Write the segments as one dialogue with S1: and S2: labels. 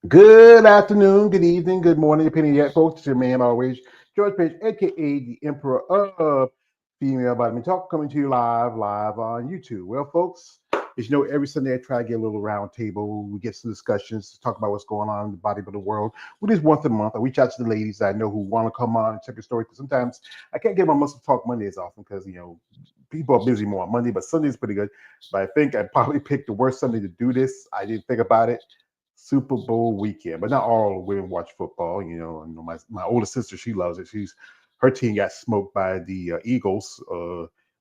S1: Good afternoon, good evening, good morning, depending yet, folks. It's your man always, George Page, aka the Emperor of Female Body Talk, coming to you live on YouTube. Well, folks, as you know, every Sunday I try to get a little round table. We get some discussions, talk about what's going on in the bodybuilding world. We do this once a month. I reach out to the ladies that I know who want to come on and check a story. Because sometimes I can't get my muscle talk Mondays often because people are busy more on Monday, but Sunday's pretty good. But I think I probably picked the worst Sunday to do this. I didn't think about it. Super Bowl weekend, but not all women watch football. I know my older sister, she loves it. Her team got smoked by the Eagles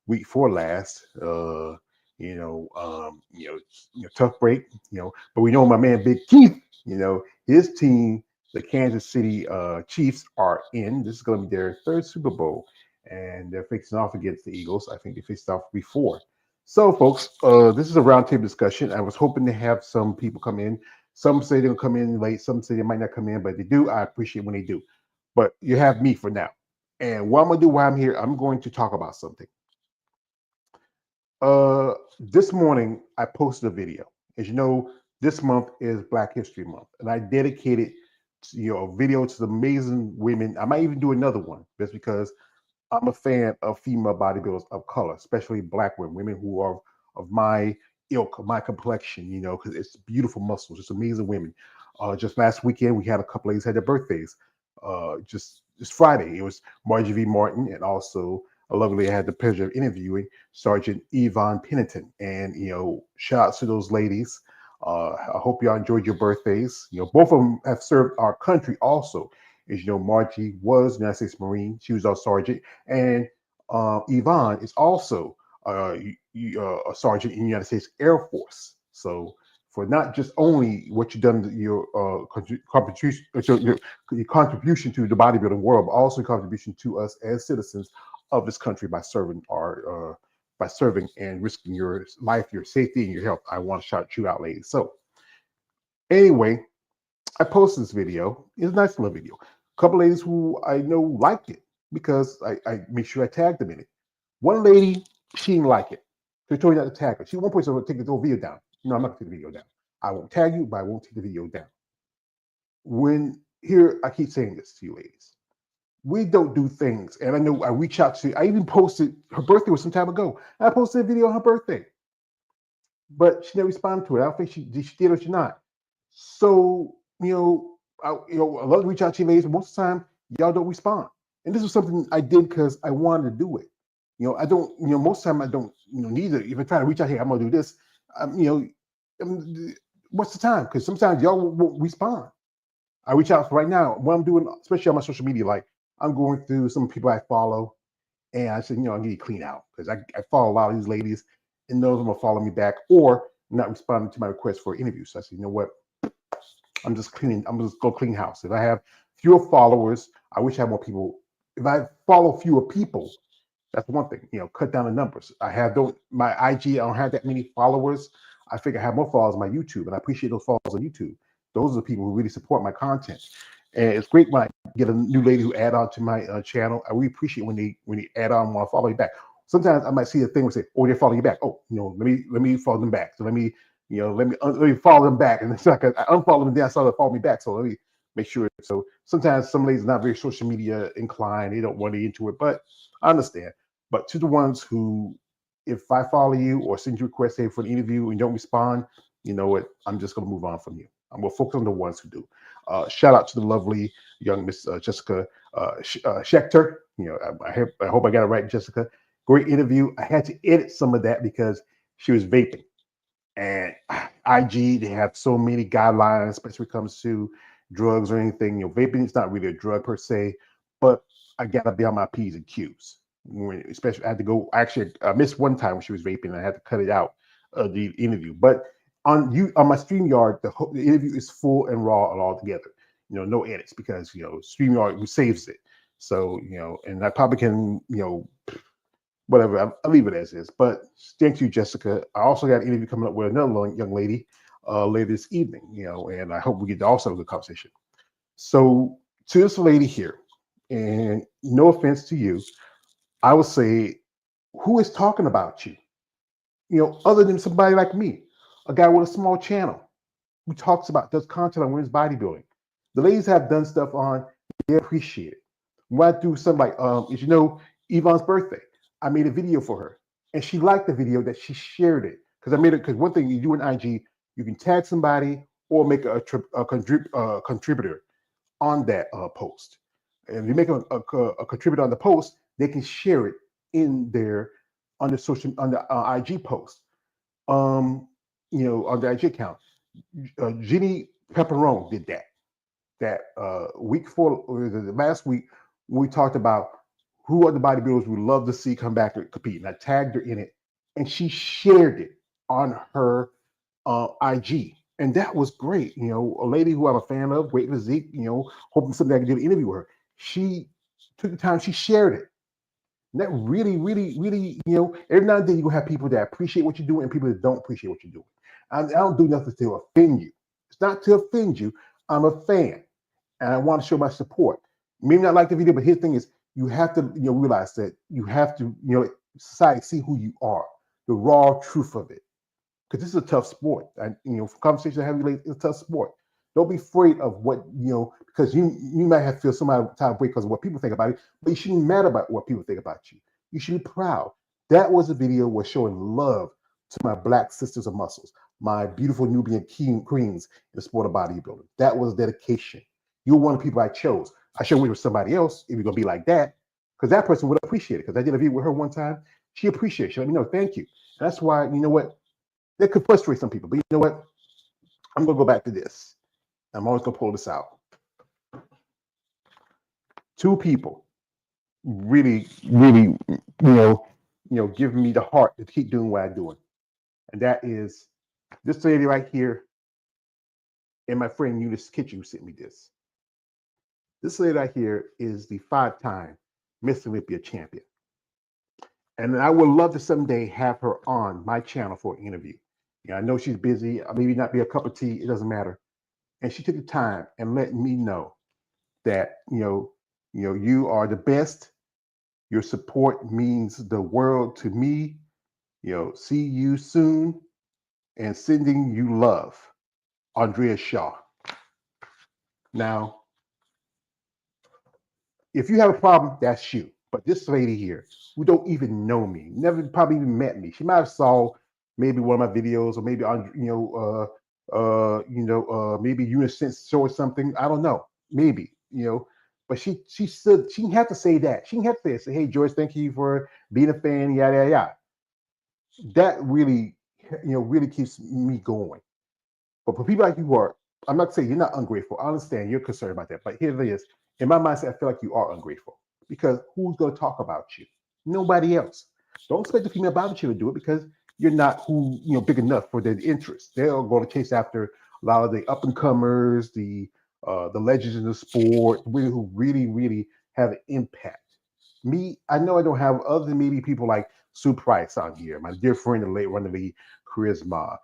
S1: week 4 last. Tough break. But we know my man Big Keith. His team, the Kansas City Chiefs, are in. This is going to be their third Super Bowl, and they're facing off against the Eagles. I think they faced off before. So, folks, this is a roundtable discussion. I was hoping to have some people come in. Some say they'll come in late. Some say they might not come in, but if they do, I appreciate when they do. But you have me for now. And what I'm going to do while I'm here, I'm going to talk about something. This morning, I posted a video. As you know, this month is Black History Month, and I dedicated a video to the amazing women. I might even do another one just because I'm a fan of female bodybuilders of color, especially Black women who are of my ilk, of my complexion, because it's beautiful muscles, just amazing women. Just last weekend, we had a couple ladies had their birthdays. Just this Friday, it was Margie V. Martin, and also a lovely lady I had the pleasure of interviewing, Sergeant Yvonne Pennington. And, shout out to those ladies. I hope y'all enjoyed your birthdays. Both of them have served our country also. As you know, Margie was United States Marine. She was our sergeant. And Yvonne is also a sergeant in the United States Air Force. So for not just only what you've done, your contribution, your contribution to the bodybuilding world, but also contribution to us as citizens of this country by serving and risking your life, your safety, and your health. I want to shout you out, ladies. So anyway, I posted this video. It's a nice little video. A couple ladies who I know liked it because I make sure I tagged them in it. One lady, she didn't like it. She told me not to tag her. She at one point said, "Well, take the whole video down." No, I'm not going to take the video down. I won't tag you, but I won't take the video down. I keep saying this to you ladies. We don't do things. And I know I reach out to, I even posted, her birthday was some time ago. I posted a video on her birthday, but she never responded to it. I don't think she did or she not. So, I love to reach out to you ladies, but most of the time, y'all don't respond. And this was something I did because I wanted to do it. I don't, most of the time I don't, need it. If I try to reach out here, I'm going to do this. What's the time? Because sometimes y'all won't respond. I reach out for right now. What I'm doing, especially on my social media, like I'm going through some people I follow, and I said, I need to clean out because I follow a lot of these ladies, and those of them will follow me back or not responding to my request for an interview. So I said, you know what? I'm just go clean house. If I have fewer followers, I wish I had more people. If I follow fewer people, that's one thing. Cut down the numbers. My IG. I don't have that many followers. I think I have more followers on my YouTube, and I appreciate those followers on YouTube. Those are the people who really support my content. And it's great when I get a new lady who add on to my channel. I really appreciate when they add on, want to follow me back. Sometimes I might see a thing where say, "Oh, they're following you back." Oh, let me follow them back. So let me follow them back. And it's like I unfollow them, then I saw them follow me back. So let me make sure. So sometimes some ladies are not very social media inclined. They don't want to get into it, but I understand. But to the ones who, if I follow you or send you a request say for an interview and you don't respond, you know what? I'm just going to move on from you. I'm going to focus on the ones who do. Shout out to the lovely young Miss Jessica Schechter. I hope I got it right, Jessica. Great interview. I had to edit some of that because she was vaping. And IG, they have so many guidelines, especially when it comes to drugs or anything. Vaping is not really a drug per se, but I gotta be on my P's and Q's. Especially, I had to go. Actually, I missed one time when she was vaping, and I had to cut it out of the interview. But on my StreamYard, the interview is full and raw and all together. No edits because StreamYard saves it. So and I probably can whatever. I'll leave it as is. But thank you, Jessica. I also got an interview coming up with another young lady later this evening. And I hope we get to also have a good conversation. So to this lady here, and no offense to you, I would say, who is talking about you? Other than somebody like me, a guy with a small channel. who talks about does content on women's bodybuilding. The ladies have done stuff on, they appreciate it. When I do something like, as you know, Yvonne's birthday, I made a video for her, and she liked the video that she shared it because I made it. Because one thing you do in IG, you can tag somebody or make a contributor on that post. And if you make a contributor on the post, they can share it in their on the social on the IG post. Um, on the IG account. Jeannie Pepperone did that week before, or the last week, when we talked about who are the bodybuilders we love to see come back to compete. And I tagged her in it, and she shared it on her IG. And that was great. A lady who I'm a fan of, great physique, hoping someday I can do an interview with her. She took the time, she shared it. And that really, really, really, every now and then you're going to have people that appreciate what you're doing and people that don't appreciate what you're doing. I don't do nothing to offend you. It's not to offend you. I'm a fan and I want to show my support. Maybe not like the video, but his thing is you have to, realize that you have to, society see who you are, the raw truth of it. Because this is a tough sport. And conversation I have related, it's a tough sport. Don't be afraid of what, because you might have to feel some type of way because of what people think about it, but you shouldn't matter about what people think about you. You should be proud. That was a video was showing love to my black sisters of muscles, my beautiful Nubian queens in the sport of bodybuilding. That was dedication. You're one of the people I chose. I should wait with somebody else if you're gonna be like that, because that person would appreciate it. Because I did a video with her one time. She appreciates it. She let me know, thank you. And that's why, you know what? That could frustrate some people, but you know what? I'm gonna go back to this. I'm always gonna pull this out. Two people really, really, giving me the heart to keep doing what I'm doing, and that is this lady right here, and my friend Eunice Kitchen who sent me this. This lady right here is the 5-time Miss Olympia champion, and I would love to someday have her on my channel for an interview. I know she's busy. Maybe not be a cup of tea. It doesn't matter. And she took the time and let me know that you are the best. Your support means the world to me. See you soon, and sending you love, Andrea Shaw. Now, if you have a problem, that's you. But this lady here, who don't even know me, never probably even met me, she might have saw maybe one of my videos, or maybe on maybe Unisense or something. I don't know, maybe But she said she didn't have to say that. She didn't have to say, "Hey George, thank you for being a fan." Yada yada yada. That really, really keeps me going. But for people like you who are, I'm not saying you're not ungrateful. I understand you're concerned about that. But here it is. In my mindset, I feel like you are ungrateful because who's going to talk about you? Nobody else. Don't expect the female barbecue to do it because you're not big enough for their interest. They're going to chase after a lot of the up and comers, the legends in the sport, really who really, really have an impact. Me, I know I don't have other than maybe people like Sue Price on here, my dear friend, the late Runaway Charisma,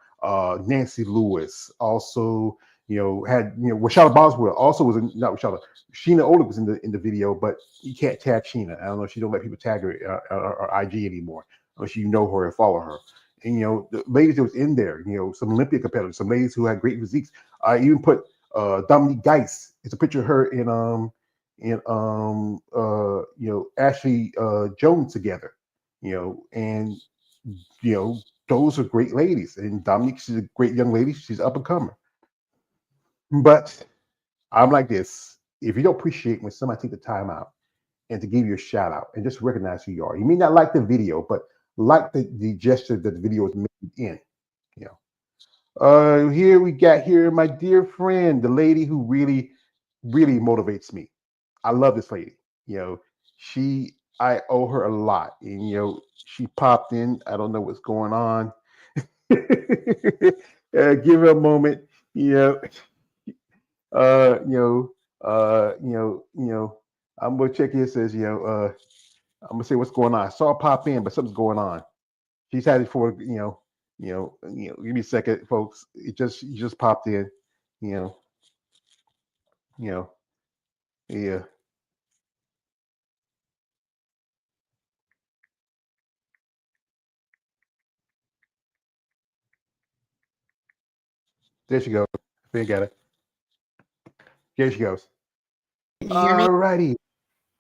S1: Nancy Lewis, also, had Rashada Boswell also was in, not Rashada, Sheena Olive was in the video, but you can't tag Sheena. I don't know, she don't let people tag her or IG anymore, unless you know her and follow her. And the ladies that was in there, some Olympia competitors, some ladies who had great physiques. I even put Dominique Geis. It's a picture of her Ashley Jones together, and those are great ladies. And Dominique, she's a great young lady. She's up and comer. But I'm like this. If you don't appreciate when somebody take the time out and to give you a shout out and just recognize who you are, you may not like the video, but like the gesture that the video is made in. You Here we got here my dear friend, the lady who really, really motivates me. I love this lady. I owe her a lot. And she popped in. I don't know what's going on. Give her a moment. You know, uh, you know, I'm gonna check here. It says, I'm gonna say what's going on. I saw her pop in, but something's going on. She's had it for, give me a second, folks. It just popped in, you know, you know, yeah. There she goes. They got it. Here she goes.
S2: Can you hear me?
S1: All righty.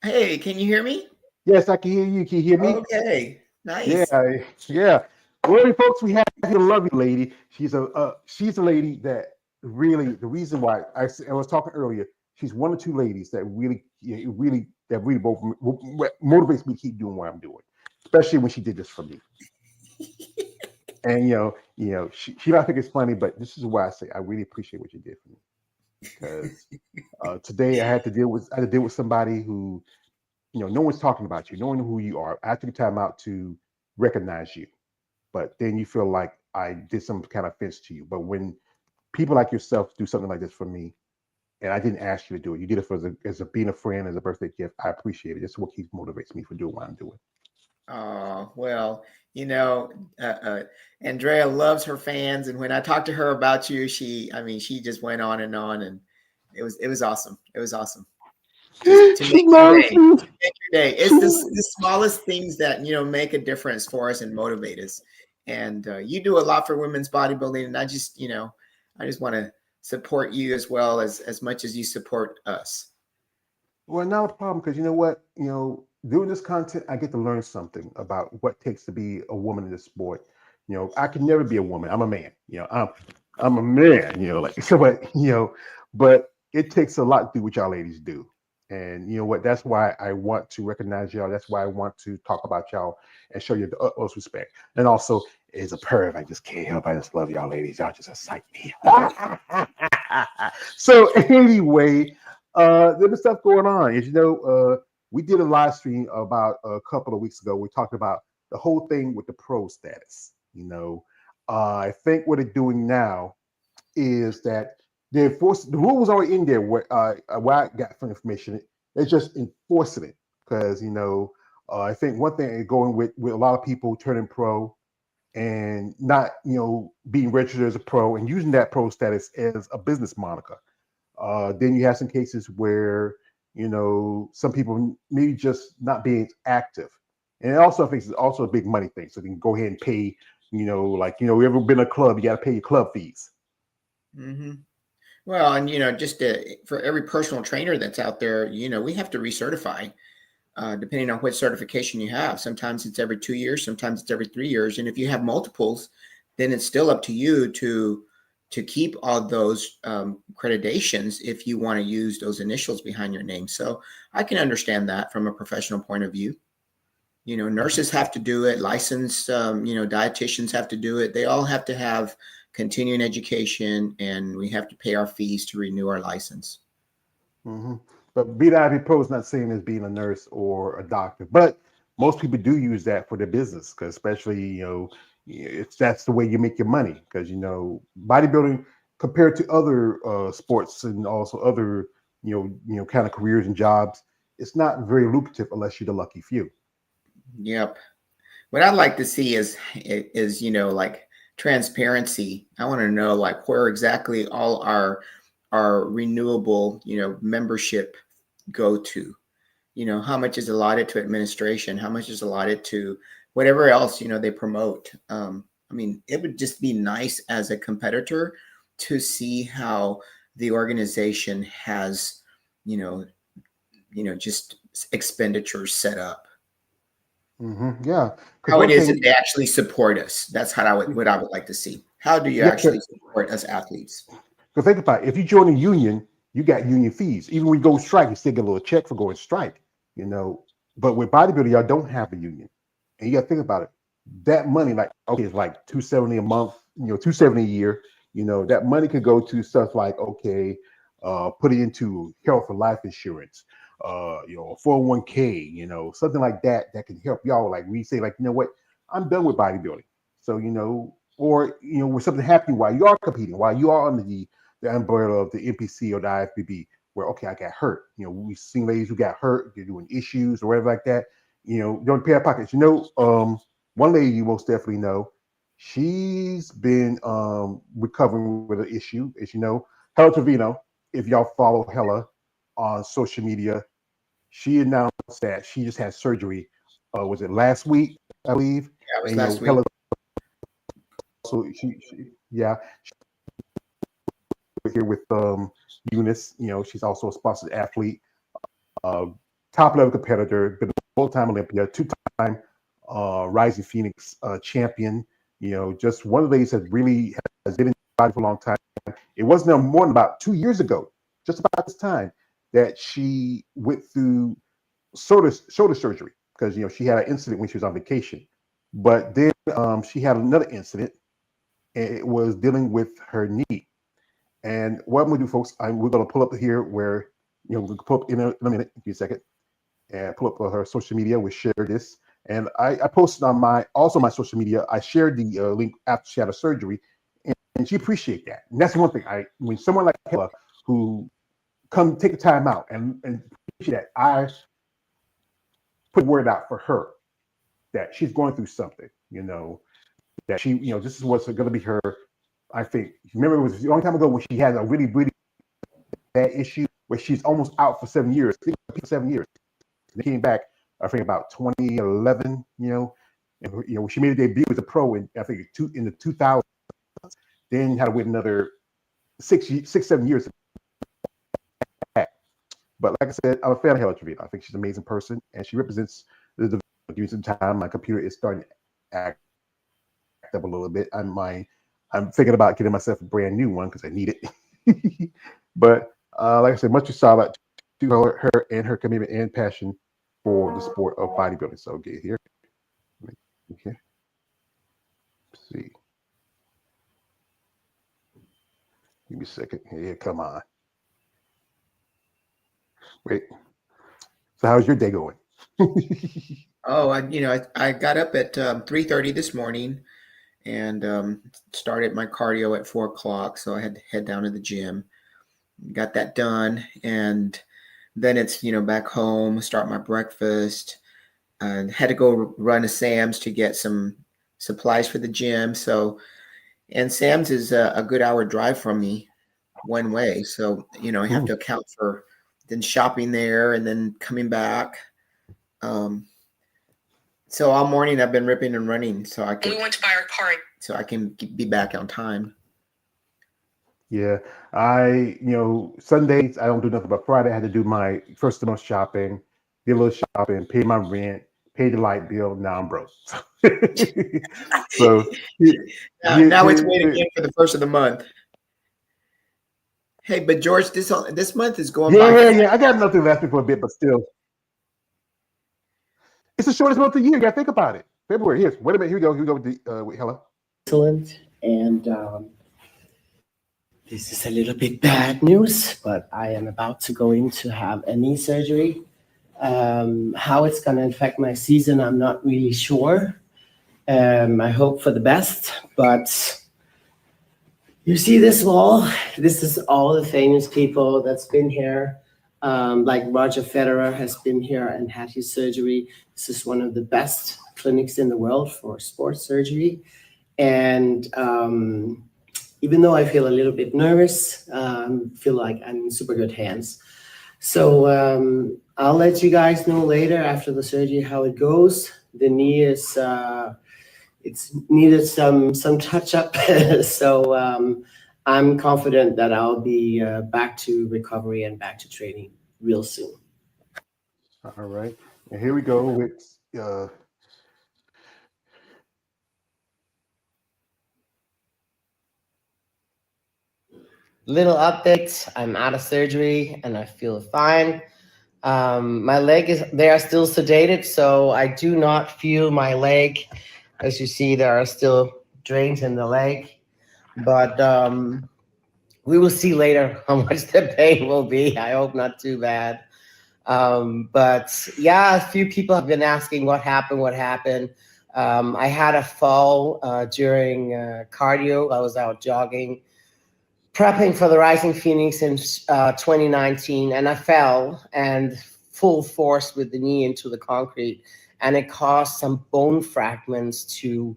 S2: Hey, can you hear me?
S1: Yes, I can hear you. Can you hear me?
S2: Okay,
S1: Yeah,
S2: nice.
S1: yeah. Well, folks, we have here a lovely lady. She's a lady that really the reason why I was talking earlier. She's one or two ladies that really, that really both motivates me to keep doing what I'm doing, especially when she did this for me. And she might think it's funny, but this is why I say I really appreciate what you did for me because today I had to deal with somebody who no one's talking about you, no one knew who you are. I took time out to recognize you, but then you feel like I did some kind of offense to you. But when people like yourself do something like this for me, and I didn't ask you to do it, you did it for as a being a friend, as a birthday gift. I appreciate it. This is what keeps motivates me for doing what I'm doing.
S2: Oh, well, you know, uh, uh, Andrea loves her fans, and when I talked to her about you, I mean, she just went on, and it was awesome. It was awesome. Just to
S1: She
S2: make your
S1: loves
S2: day,
S1: me.
S2: make your day.
S1: She,
S2: It's the smallest things that make a difference for us and motivate us. And you do a lot for women's bodybuilding, and I just want to support you as well as much as you support us.
S1: well, not a problem because you know what? Doing this content, I get to learn something about what it takes to be a woman in this sport. I can never be a woman. I'm a man. I'm a man. Like so, but it takes a lot to do what y'all ladies do. And you know what? That's why I want to recognize y'all. That's why I want to talk about y'all and show you the utmost respect. And also, as a perv, I just can't help. I just love y'all ladies. Y'all just excite me. So anyway, there was stuff going on. As you know, we did a live stream about a couple of weeks ago. We talked about the whole thing with the pro status. I think what they're doing now is that they enforce the rule was already in there. Where I got from information, they're just enforcing it because I think one thing going with a lot of people turning pro and not being registered as a pro and using that pro status as a business moniker. Then you have some cases where some people maybe just not being active, and it also I think it's also a big money thing. So they can go ahead and pay. Like you ever been in a club, you got to pay your club fees.
S2: Hmm. Well, and just for every personal trainer that's out there, we have to recertify. Depending on what certification you have. Sometimes it's every 2 years, sometimes it's every 3 years. And if you have multiples, then it's still up to you to keep all those accreditations if you want to use those initials behind your name. So I can understand that from a professional point of view. Nurses have to do it, licensed, dietitians have to do it. They all have to have continuing education, and we have to pay our fees to renew our license.
S1: Hmm. But being IV pro is not same as being a nurse or a doctor, but most people do use that for their business because especially it's that's the way you make your money because bodybuilding compared to other sports and also other kind of careers and jobs, it's not very lucrative unless you're the lucky few.
S2: Yep. What I'd like to see is like transparency. I want to know like where exactly all our renewable membership go to. How much is allotted to administration, how much is allotted to whatever else they promote. I mean, it would just be nice as a competitor to see how the organization has you know just expenditures set up.
S1: Yeah, because
S2: How it
S1: one
S2: is that
S1: thing,
S2: they actually support us. That's what I would like to see. How do you
S1: yeah,
S2: actually support us athletes?
S1: because think about it. If you join a union, you got union fees. Even when you go strike, you still get a little check for going strike. You know, but with bodybuilding, y'all don't have a union, and you got to think about it. That money, like okay, it's like 270 a month. 270 a year. That money could go to stuff like okay, put it into health or life insurance. 401k. Something like that that can help y'all. Like we say, like what, I'm done with bodybuilding. So or when something happening while you are competing, while you are under the umbrella of the NPC or the IFBB, where okay, I got hurt. We've seen ladies who got hurt, they're doing issues or whatever like that. Don't pay out pockets. One lady you most definitely know, she's been recovering with an issue. As you know, Hella Trevino. If y'all follow Hella on social media, she announced that she just had surgery. Was it last week? I believe.
S2: Yeah, it was
S1: And
S2: last week.
S1: Hella. So yeah, here with Eunice. You know, she's also a sponsored athlete, top level competitor, been a full-time Olympia, two-time Rising Phoenix champion. You know, just one of the ladies that really has been in the body for a long time. It wasn't more than about 2 years ago, just about this time, that she went through shoulder surgery because you know she had an incident when she was on vacation. But then she had another incident, and it was dealing with her knee. And what I'm going to do, folks, we're going to pull up here where we'll pull up in a minute, give me a second, and pull up her social media. We share this, and I posted on my social media. I shared the link after she had a surgery, and she appreciated that. And that's one thing. When someone like Hella who come take the time out and appreciate that, I put word out for her that she's going through something, that she, this is what's going to be her. I think, remember, it was a long time ago when she had a really, really bad issue where she's almost out for 7 years. 7 years. They came back, I think, about 2011. And when she made a debut as a pro in, I think, in the 2000s. Then had to wait another 7 years. But like I said, I'm a fan of Helen Trevino. I think she's an amazing person, and she represents the using time. My computer is starting to act up a little bit. I'm thinking about getting myself a brand new one because I need it. But like I said, much solid to her and her commitment and passion for the sport of bodybuilding. So get here. Okay. Let's see. Give me a second. Yeah, come on. Wait. So how's your day going?
S2: Oh, I got up at 3:30 this morning and started my cardio at 4 o'clock. So I had to head down to the gym, got that done. And then it's, back home, start my breakfast, and had to go run to Sam's to get some supplies for the gym. So, and Sam's is a good hour drive from me one way. So, I have to account for then shopping there and then coming back. So all morning I've been ripping and running so we went to buy our car so I can be back on time.
S1: Yeah, Sundays I don't do nothing, but Friday I had to do my first month shopping, did a little shopping, pay my rent, pay the light bill. Now I'm broke. So
S2: now it's waiting again for the first of the month. Hey, but George, this month is going by.
S1: Yeah, I got nothing left for a bit, but still. It's the shortest month of the year. You got to think about it. February. Wait a minute. Here we go. With Hella.
S3: Excellent. And this is a little bit bad news, but I am about to go in to have a knee surgery. How it's going to affect my season, I'm not really sure. I hope for the best, but you see this wall? This is all the famous people that's been here. Like Roger Federer has been here and had his surgery. This is one of the best clinics in the world for sports surgery. And even though I feel a little bit nervous, feel like I'm in super good hands. So I'll let you guys know later after the surgery how it goes. The knee is, it's needed some touch up. So I'm confident that I'll be back to recovery and back to training real soon.
S1: All right. And here we go with
S3: little update. I'm out of surgery and I feel fine. My leg they are still sedated, so I do not feel my leg. As you see, there are still drains in the leg, but we will see later how much the pain will be. I hope not too bad. But yeah, a few people have been asking what happened. I had a fall during cardio. I was out jogging, prepping for the Rising Phoenix in 2019, and I fell and full force with the knee into the concrete, and it caused some bone fragments to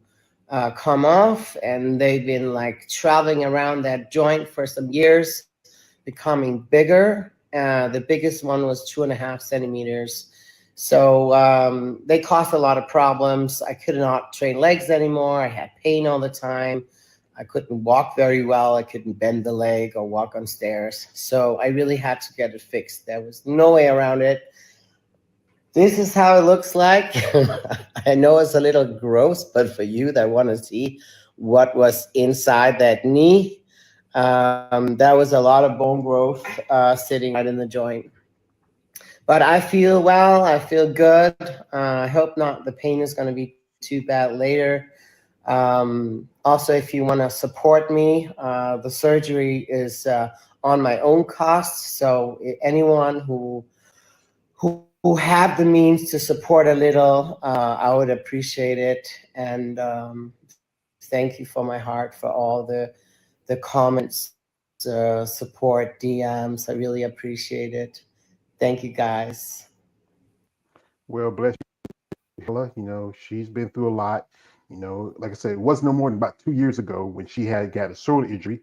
S3: come off, and they've been like traveling around that joint for some years, becoming bigger. The biggest one was 2.5 centimeters. So they caused a lot of problems. I could not train legs anymore. I had pain all the time. I couldn't walk very well. I couldn't bend the leg or walk on stairs. So I really had to get it fixed. There was no way around it. This is how it looks like. I know it's a little gross, but for you that want to see what was inside that knee, there was a lot of bone growth sitting right in the joint. But I feel well. I feel good. I hope not. The pain is going to be too bad later. Also, if you want to support me, the surgery is on my own cost. So anyone who have the means to support a little, I would appreciate it. And thank you for my heart for all the comments, support, DMs. I really appreciate it. Thank you, guys.
S1: Well, bless you, Hella. You know, she's been through a lot. You know, like I said, it wasn't no more than about 2 years ago when she had got a shoulder injury.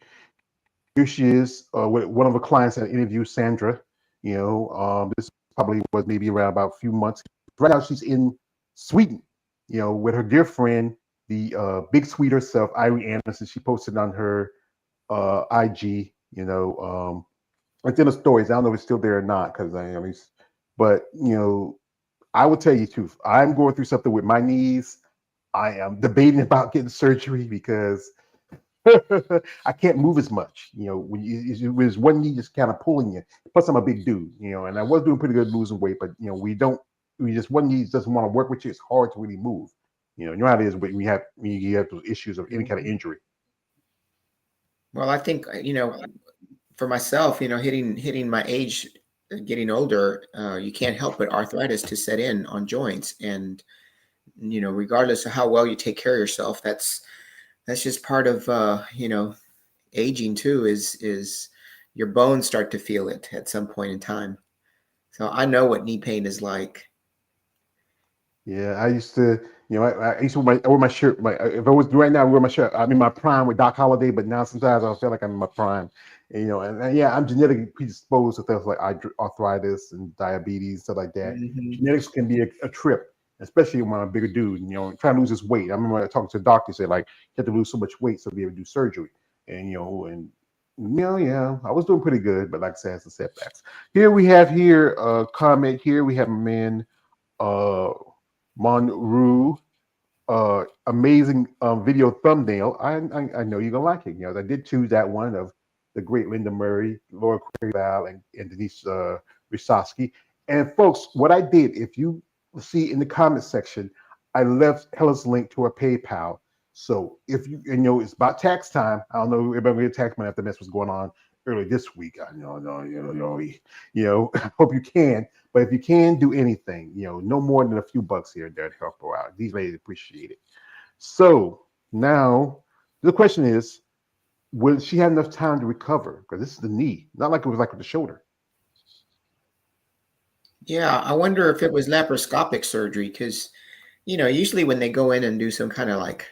S1: Here she is with one of the clients that interviewed, Sandra. You know, this probably was maybe around about a few months. Right now, she's in Sweden. You know, with her dear friend, the big sweet herself, Irene Anderson. She posted on her IG. You know, it's in the stories. I don't know if it's still there or not because I mean, but you know, I will tell you the truth. I'm going through something with my knees. I am debating about getting surgery because I can't move as much. You know, when there's one knee just kind of pulling you. Plus, I'm a big dude. You know, and I was doing pretty good losing weight, but you know, we just one knee doesn't want to work with you. It's hard to really move. You know how it is when you have those issues of any kind of injury.
S2: Well, I think, for myself, hitting my age, getting older, you can't help but arthritis to set in on joints. And, regardless of how well you take care of yourself, that's just part of, aging too, is your bones start to feel it at some point in time. So I know what knee pain is like.
S1: Yeah, I used to, I used to wear my shirt. If I was right now, I wear my shirt. I'm in my prime with Doc Holliday, but now sometimes I feel like I'm in my prime. And yeah, I'm genetically predisposed to things like arthritis and diabetes, stuff like that.
S2: Mm-hmm.
S1: Genetics can be a trip, especially when I'm a bigger dude. Trying to lose this weight. I remember talking to a doctor, say like, you have to lose so much weight so be able to do surgery. And yeah, I was doing pretty good, but like I said, it's the setbacks. Here we have a comment. Here we have a man. Monroe, amazing video thumbnail. I know you're gonna like it. I did choose that one of the great Linda Murray, Laura Val, and Denise Risosky. And folks, what I did, if you see in the comment section, I left Hella's link to her PayPal. So if it's about tax time. I don't know if everybody get tax money after that's what's going on early this week. I know, hope you can. But if you can do anything, no more than a few bucks here and there to help her out. These ladies appreciate it. So now the question is, will she have enough time to recover? Because this is the knee, not like it was like with the shoulder.
S2: Yeah, I wonder if it was laparoscopic surgery because, usually when they go in and do some kind of like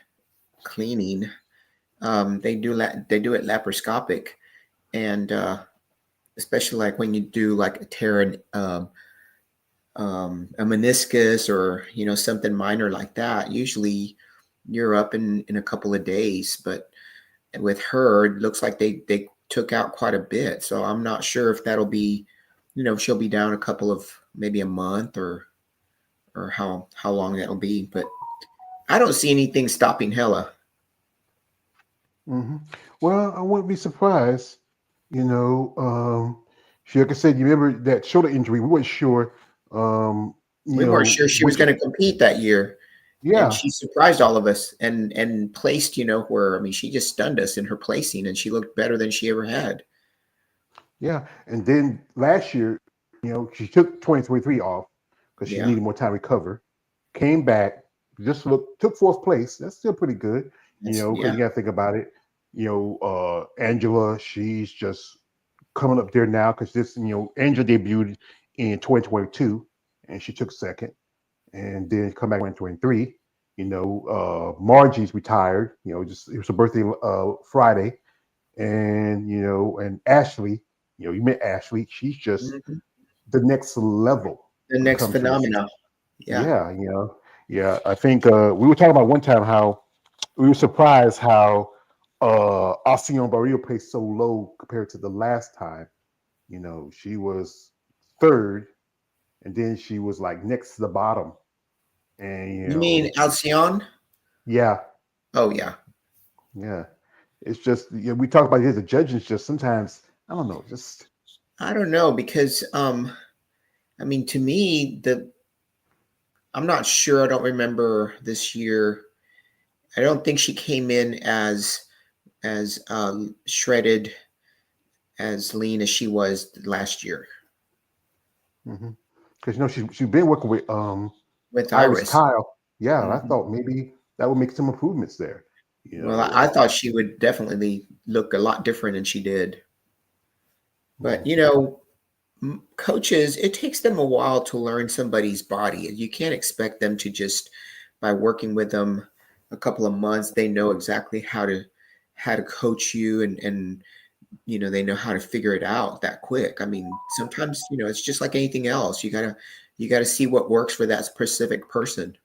S2: cleaning, they do it laparoscopic, and especially like when you do like a tear a meniscus or something minor like that. Usually you're up in a couple of days, but with her, it looks like they took out quite a bit. So I'm not sure if that'll be, she'll be down a couple of maybe a month or how long that'll be. But I don't see anything stopping Hella.
S1: Mm-hmm. Well, I wouldn't be surprised. She, like I said, you remember that shoulder injury? We weren't sure.
S2: We weren't sure she was going to compete that year.
S1: Yeah.
S2: And she surprised all of us and placed, where, I mean, she just stunned us in her placing and she looked better than she ever had.
S1: Yeah. And then last year, she took 2023 off because she needed more time to recover. Came back, took fourth place. That's still pretty good, because you got to think about it. Angela, she's just coming up there now because Angela debuted in 2022 and she took second. And then come back in 2023. Margie's retired. It was her birthday Friday, and and Ashley. You met Ashley. She's just the next level.
S2: The next phenomenon.
S1: Yeah. Yeah. I think we were talking about one time how we were surprised how Alcione Barrio placed so low compared to the last time. You know, she was third, and then she was like next to the bottom. And
S2: You mean Alcyon?
S1: yeah,
S2: Oh yeah.
S1: yeah. It's just we talk about it. The judges just sometimes I don't know. Just
S2: I don't know because I mean to me I'm not sure. I don't remember this year. I don't think she came in as shredded, as lean as she was last year
S1: because she's been working with
S2: with
S1: Iris
S2: Iris.
S1: Kyle. Yeah, I
S2: Mhm.
S1: thought maybe that would make some improvements there. You
S2: Well,
S1: know,
S2: I thought she would definitely look a lot different than she did. But
S1: mm,
S2: coaches, it takes them a while to learn somebody's body. You can't expect them to just by working with them a couple of months, they know exactly how to coach you and they know how to figure it out that quick. I mean, sometimes, it's just like anything else. You gotta see what works for that specific person.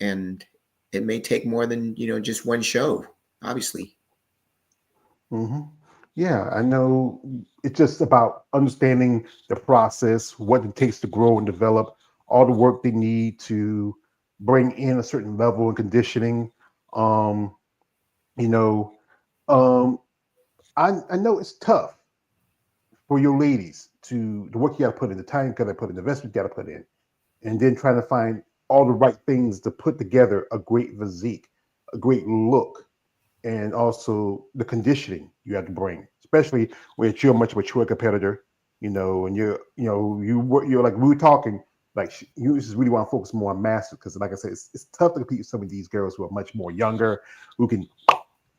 S2: And it may take more than, just one show, obviously.
S1: hmm yeah, I know. It's just about understanding the process, what it takes to grow and develop, all the work they need to bring in a certain level of conditioning. Um, you know, um, I know it's tough for your ladies to the work you got to put in, the time you got to put in, the investment you got to put in, and then trying to find all the right things to put together a great physique, a great look, and also the conditioning you have to bring, especially when you're a much mature competitor, and you're like we were talking, like you just really want to focus more on masters because, like I said, it's tough to compete with some of these girls who are much more younger, who can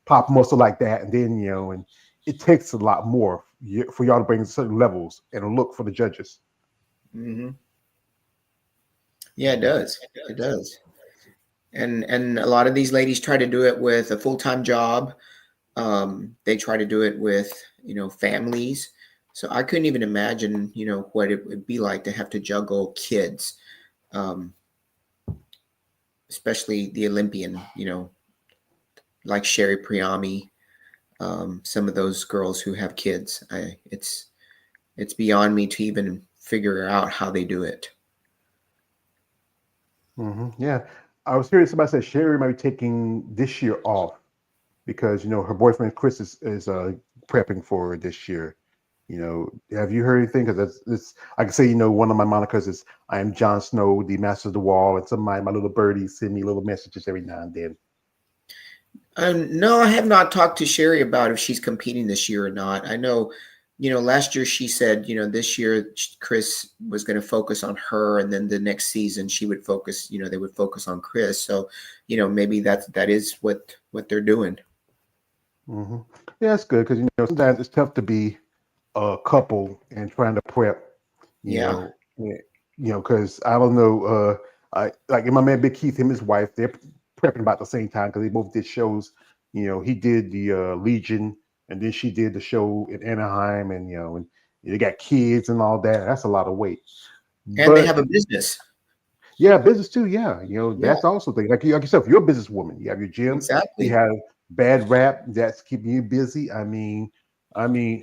S1: pop muscle like that, and then and it takes a lot more for y'all to bring certain levels and a look for the judges.
S2: Hmm. Yeah, it does. It does. And a lot of these ladies try to do it with a full-time job. They try to do it with, families. So I couldn't even imagine, what it would be like to have to juggle kids, um, especially the Olympian, like Sherry Priami, some of those girls who have kids. It's beyond me to even figure out how they do it.
S1: Yeah, I was hearing somebody say Sherry might be taking this year off because her boyfriend Chris is prepping for this year. Have you heard anything? Because it's I can say one of my monikers is I am Jon Snow, the Master of the Wall, and some of my little birdies send me little messages every now and then.
S2: No, I have not talked to Sherry about if she's competing this year or not. I know, last year she said, this year Chris was going to focus on her, and then the next season she would focus, they would focus on Chris. So, maybe that is what they're doing.
S1: hmm Yeah, it's good because sometimes it's tough to be a couple and trying to prep.
S2: Yeah.
S1: Because I don't know. I like my man Big Keith, him and his wife, they're prepping about the same time because they both did shows. He did the Legion, and then she did the show in Anaheim, and they got kids and all that. That's a lot of weight.
S2: And they
S1: But
S2: have a business.
S1: yeah, business too. Yeah,
S2: Yeah,
S1: that's also thing. Like yourself, you're a businesswoman. You have your gym. You
S2: exactly.
S1: have bad rap that's keeping you busy. I mean,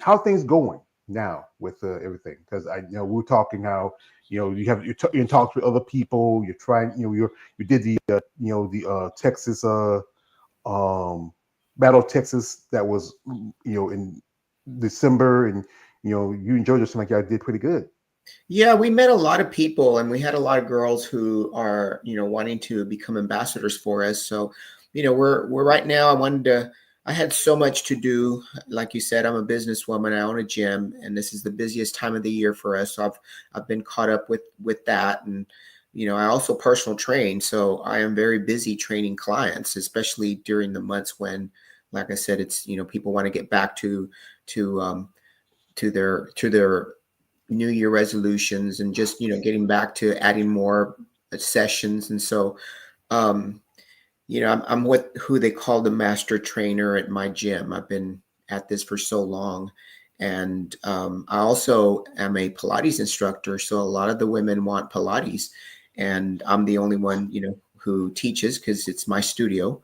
S1: how things going now with everything? Because we're talking how you have you're in talks with other people. You're trying. You did the the Texas um Battle of Texas that was in December, and you and JoJo seem like y'all did pretty good.
S2: Yeah, we met a lot of people and we had a lot of girls who are, wanting to become ambassadors for us. So, we're right now I had so much to do. Like you said, I'm a businesswoman. I own a gym and this is the busiest time of the year for us. So I've been caught up with that. And, I also personal train. So I am very busy training clients, especially during the months when, like I said, it's, people want to get back to, to their New Year resolutions and just getting back to adding more sessions. And so um, I'm what who they call the master trainer at my gym. I've been at this for so long. And I also am a Pilates instructor. So a lot of the women want Pilates. And I'm the only one, who teaches because it's my studio,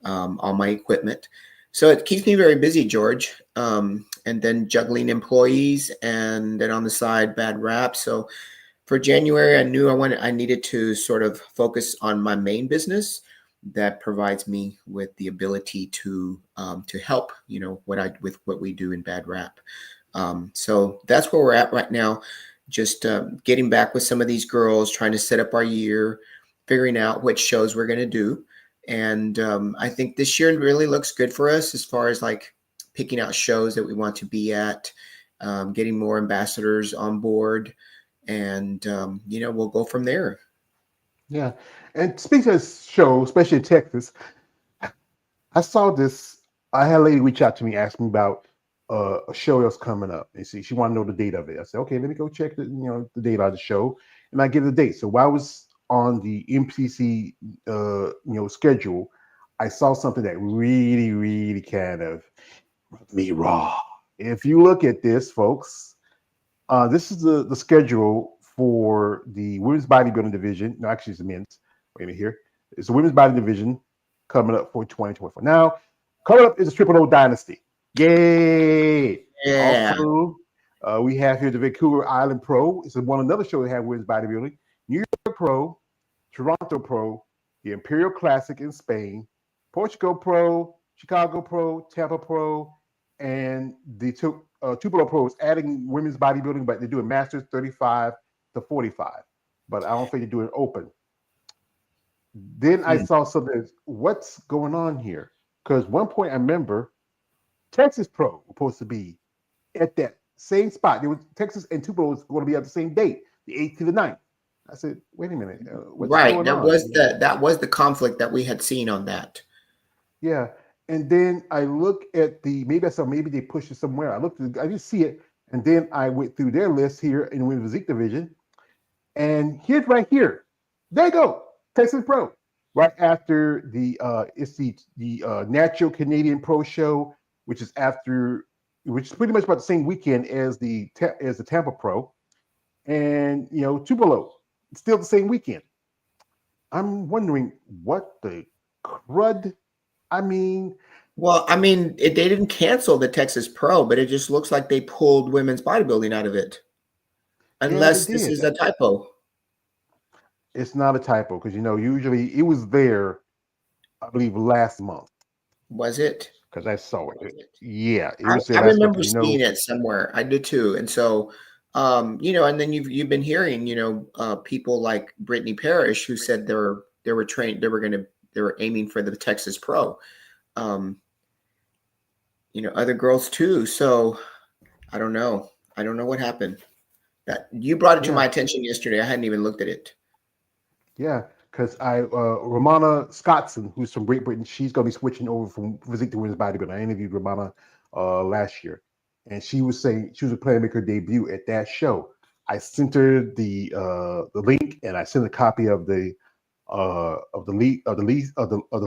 S2: all my equipment. So it keeps me very busy, George. And then juggling employees, and then on the side, bad rap. So for January, I knew I needed to sort of focus on my main business that provides me with the ability to help, with what we do in bad rap. So that's where we're at right now. Just getting back with some of these girls, trying to set up our year, figuring out which shows we're going to do. And I think this year really looks good for us as far as like picking out shows that we want to be at, getting more ambassadors on board, and we'll go from there.
S1: Yeah. And speaking of shows, especially in Texas, I saw this. I had a lady reach out to me, ask me about a show that's coming up. And see, she wanted to know the date of it. I said, okay, let me go check the date of the show, and I give the date. So while I was on the MPC schedule, I saw something that really, really kind of rubbed me raw. If you look at this, folks, this is the schedule for the women's bodybuilding division. No, actually, it's the men's. Wait a minute here. It's the women's body division coming up for 2024. Now, coming up is the Triple O Dynasty. Yay!
S2: Yeah.
S1: Also, we have here the Vancouver Island Pro. It's another show that have women's bodybuilding. New York Pro, Toronto Pro, the Imperial Classic in Spain, Portugal Pro, Chicago Pro, Tampa Pro, and the Tupelo Pro is adding women's bodybuilding, but they're doing Masters 35 to 45. But I don't think they're doing open. Then I saw something. What's going on here? Because one point I remember Texas Pro was supposed to be at that same spot. There was Texas and Tupelo was going to be at the same date, the 8th to the 9th. I said, wait a minute. What's going
S2: That
S1: on?
S2: was the conflict that we had seen on that.
S1: Yeah. And then I look at maybe they pushed it somewhere. I didn't see it. And then I went through their list here in the women's physique division. And here's right here. There you go. Texas Pro. Right after it's the Natural Canadian Pro Show, which is pretty much about the same weekend as the Tampa Pro. And Tupelo, still the same weekend. I'm wondering what the crud. I mean,
S2: they didn't cancel the Texas Pro, but it just looks like they pulled women's bodybuilding out of it. Unless this is a typo.
S1: It's not a typo because usually it was there, I believe, last month.
S2: Was it?
S1: Because I saw it. Yeah, it was there.
S2: I remember seeing it somewhere. I did too. And so, and then you've been hearing, people like Brittany Parrish who said they were aiming for the Texas Pro. Other girls too. So I don't know. I don't know what happened. That you brought it to my attention yesterday. I hadn't even looked at it.
S1: Yeah, because Romana Scottson, who's from Great Britain, she's going to be switching over from physique to women's bodybuilding. I interviewed Romana last year, and she was saying she was planning to make her debut at that show. I sent her the link, and I sent a copy of the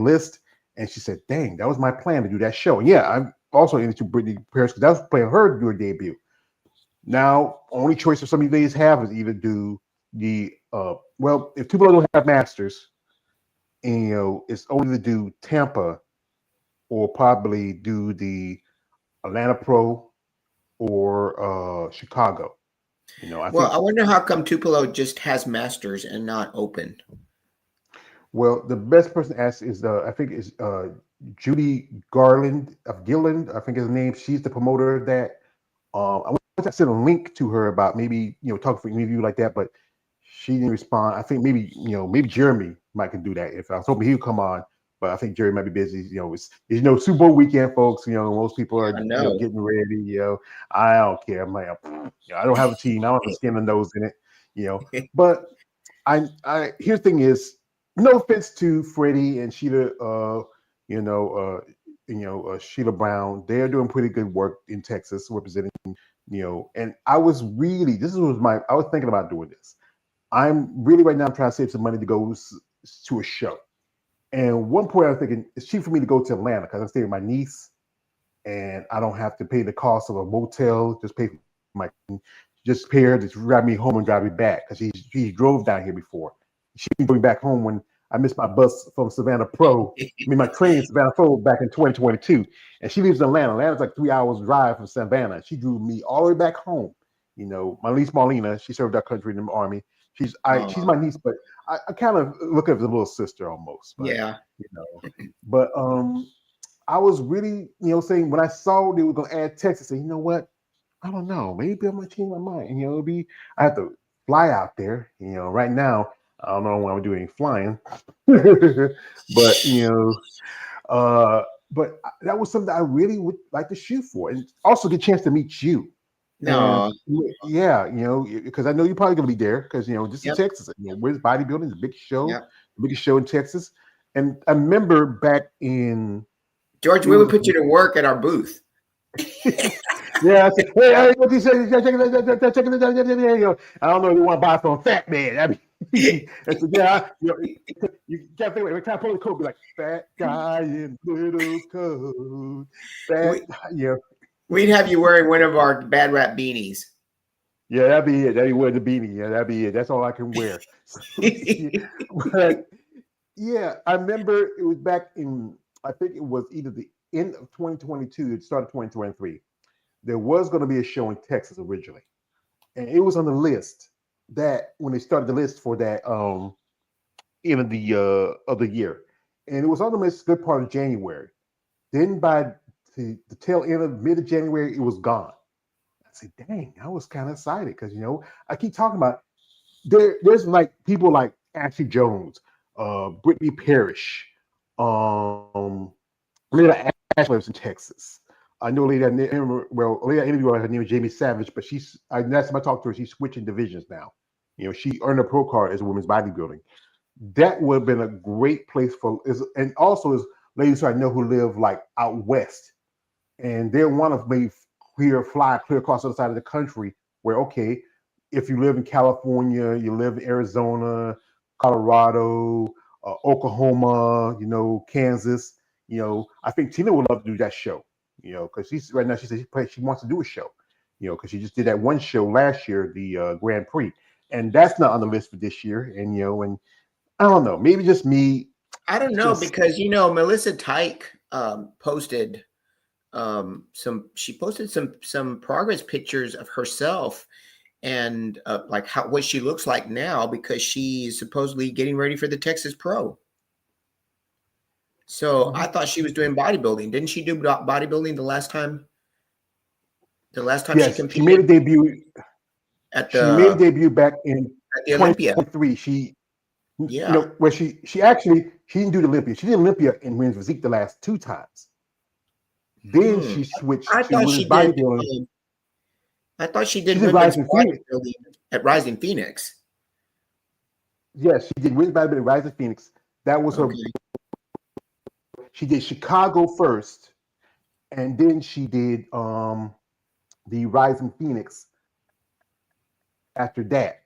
S1: list, and she said, "Dang, that was my plan to do that show." And yeah, I'm also into Brittany Paris because that was planning her to do her debut. Now, only choice of some of these ladies have is either do the if Tupelo don't have Masters, and it's only to do Tampa, or probably do the Atlanta Pro or Chicago. I
S2: wonder how come Tupelo just has Masters and not open.
S1: Well, the best person to ask is I think is Judy Garland of Gilland. I think is the name. She's the promoter of that. I want to send a link to her about maybe talk for an interview like that, but she didn't respond. I think maybe Jeremy might can do that. If I was hoping he would come on, but I think Jeremy might be busy. It's Super Bowl weekend, folks. Most people are getting ready. I don't care. I'm like, I don't have a team. I don't have a skin and nose in it. But here's the thing is, no offense to Freddie and Sheila, Sheila Brown. They're doing pretty good work in Texas, representing, and I was thinking about doing this. I'm really right now I'm trying to save some money to go to a show. And one point I was thinking, it's cheap for me to go to Atlanta because I'm staying with my niece and I don't have to pay the cost of a motel, just pay her to drive me home and drive me back because she drove down here before. She's been going back home when I missed my bus from Savannah Pro. My train in Savannah Pro back in 2022. And she lives in Atlanta. Atlanta's like 3 hours drive from Savannah. She drove me all the way back home. You know, my niece Marlena, she served our country in the army. She's my niece, but I kind of look at her as a little sister almost. But,
S2: Yeah.
S1: you know, but I was really, you know, saying when I saw they were gonna add Texas, I said, you know what? I don't know. Maybe I'm gonna change my mind. And, you know, I have to fly out there. You know, right now I don't know when I'm doing flying, but you know, but that was something I really would like to shoot for, and also get a chance to meet you.
S2: No.
S1: And yeah, you know, because I know you're probably gonna be there because you know this is Texas. You know, where's bodybuilding? The big show, the biggest show in Texas. And I remember back in
S2: George, we would put you to work at our booth.
S1: Yeah, I said, hey, what you say? Check it out. I don't know if you want to buy from Fat Man. I mean, I said, yeah, you can't think of it. Kind of pull the coat, be like, fat guy in little coat. Fat, yeah.
S2: We'd have you wearing one of our bad rap beanies.
S1: Yeah, that'd be it. That'd be wearing the beanie. Yeah, that'd be it. That's all I can wear. But yeah, I remember it was back in, I think it was either the end of 2022, it started 2023. There was going to be a show in Texas originally, and it was on the list that when they started the list for that end of the year, and it was on the list good part of January. Then by the tail end of mid of January, it was gone. I said, "Dang!" I was kind of excited because you know I keep talking about there's like people like Ashley Jones, Brittany Parrish, Leah Ashley lives in Texas. I know a lady Leah interviewed her name is Jamie Savage, but last time I talked to her, she's switching divisions now. You know, she earned a pro card as women's bodybuilding. That would have been a great place and also is ladies who I know who live like out west, and they want to maybe fly clear across the other side of the country. Where okay, if you live in California, you live in Arizona, Colorado, Oklahoma, you know, Kansas. You know, I think Tina would love to do that show. You know, because she said she wants to do a show. You know, because she just did that one show last year, the Grand Prix, and that's not on the list for this year. And you know, and I don't know, maybe just me.
S2: I don't know because you know Melissa Tyke posted some progress pictures of herself and like what she looks like now because she's supposedly getting ready for the Texas Pro. So I thought she was doing bodybuilding. Didn't she do bodybuilding the last time?
S1: Yes,
S2: she competed.
S1: She made a debut.
S2: She made a
S1: debut back in
S2: the Olympia.
S1: 2023. You know, where she didn't do the Olympia. She did Olympia in women's physique the last 2 times. Then she switched to women's bodybuilding.
S2: I thought she did women's bodybuilding at Rising Phoenix.
S1: Yes, she did women's bodybuilding at Rising Phoenix. That was her. She did Chicago first, and then she did the Rising Phoenix after that.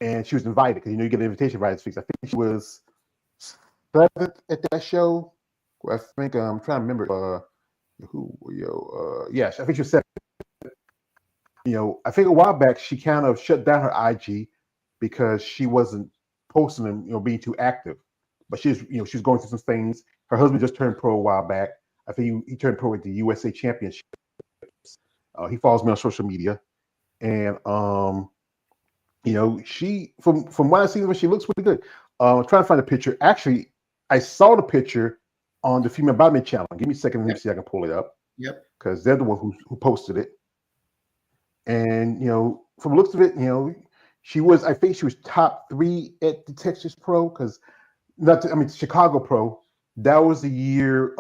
S1: And she was invited because you know you get an invitation to Rising Phoenix. I think she was 7th at that show. I think I'm trying to remember yes, I think she was 7th. You know, I think a while back she kind of shut down her IG because she wasn't posting and you know being too active. But she's going through some things. Her husband just turned pro a while back. I think he turned pro at the USA Championships. He follows me on social media, and you know, she from what I see of her, she looks really good. I'm trying to find a picture. Actually, I saw the picture on the Female Bodybuilding channel. Give me a second. Let me see if I can pull it up.
S2: Yep.
S1: Because they're the one who posted it. And you know, from the looks of it, you know, I think she was top 3 at the Texas Pro because Chicago Pro. That was the year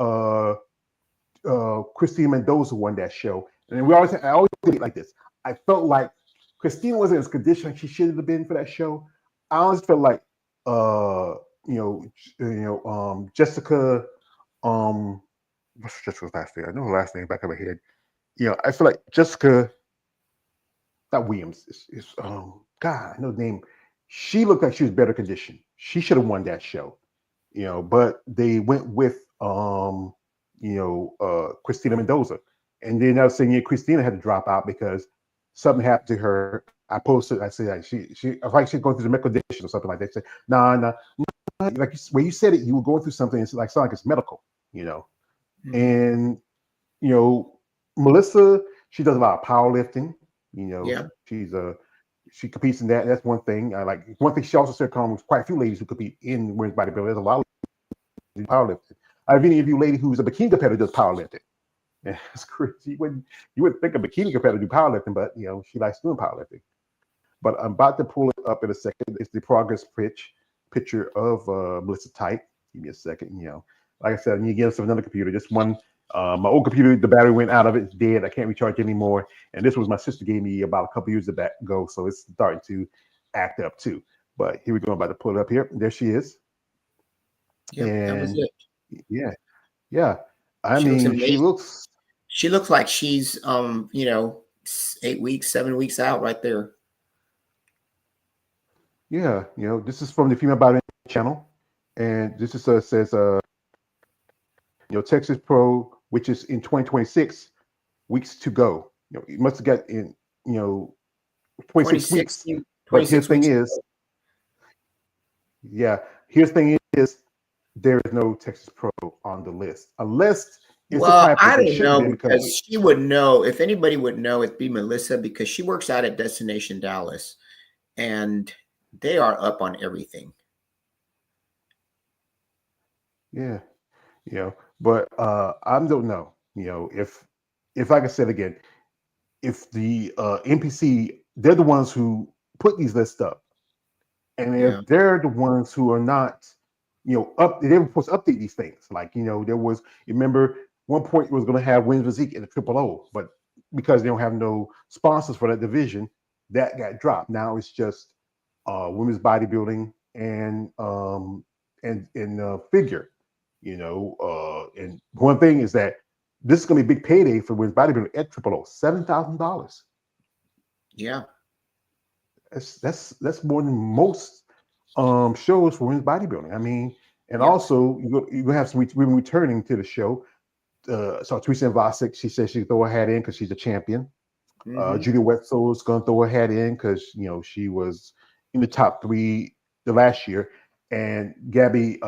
S1: Christina Mendoza won that show. And I always did it like this. I felt like Christina wasn't as conditioned like she should have been for that show. I always felt like Jessica what's Jessica's last name? I know her last name back of my head. You know, I feel like Jessica, not Williams, is God, I know the name. She looked like she was better conditioned. She should have won that show. You know, but they went with Christina Mendoza. And then that same year, Christina had to drop out because something happened to her. I posted, I said she I like she's going through the medical condition or something like that. She said, nah, like when you said it, you were going through something. It's like sound like it's medical, you know.
S2: Mhm.
S1: And you know, Melissa, she does a lot of powerlifting. You know,
S2: Yeah.
S1: she competes in that. That's one thing. I like one thing. She also said, "Come with quite a few ladies who compete in women's bodybuilding. There's a lot of powerlifting. I've any of you lady who's a bikini competitor does powerlifting. Yeah, it's crazy. You wouldn't think a bikini competitor do powerlifting, but you know, she likes doing powerlifting. But I'm about to pull it up in a second. It's the progress picture of Melissa Type. Give me a second. You know, like I said, I need to get us another computer. This one, my old computer, the battery went out of it. It's dead. I can't recharge anymore. And this was my sister gave me about a couple years ago, so it's starting to act up too. But here we go. I'm about to pull it up here. There she is.
S2: Yep. That was
S1: And
S2: it.
S1: yeah, yeah. I
S2: She looks
S1: mean, she
S2: amazing.
S1: looks.
S2: She looks like she's 8 weeks, 7 weeks out right there.
S1: Yeah, you know, this is from the Female Body channel, and this is says you know, Texas Pro, which is in 2026, weeks to go. You know, you must have got in, you know, 26
S2: 26,
S1: weeks. But here's
S2: 26
S1: the thing
S2: weeks.
S1: is, yeah, here's the thing is, there is no Texas Pro on the list unless it's a
S2: Well,
S1: type
S2: I
S1: that it
S2: don't
S1: should have
S2: know
S1: been because
S2: because she would know. If anybody would know, it'd be Melissa because she works out at Destination Dallas and they are up on everything.
S1: yeah, you know, but I don't know, you know, if like I said again, if the NPC, they're the ones who put these lists up. And
S2: Yeah.
S1: if they're the ones who are not, you know, they were supposed to update these things. Like, you know, there was, remember, one point it was going to have women's physique in the triple O, but because they don't have no sponsors for that division, that got dropped. Now it's just women's bodybuilding and figure, you know. And one thing is that this is going to be a big payday for women's bodybuilding at triple O, $7,000.
S2: Yeah.
S1: That's more than most shows for women's bodybuilding. I mean, and
S2: Yeah.
S1: also you're gonna have some women returning to the show. So Teresa Vasic, she says she can throw her hat in because she's a champion.
S2: Mhm.
S1: Julia Wetzel is gonna throw her hat in because you know she was in the top 3 the last year, and Gabby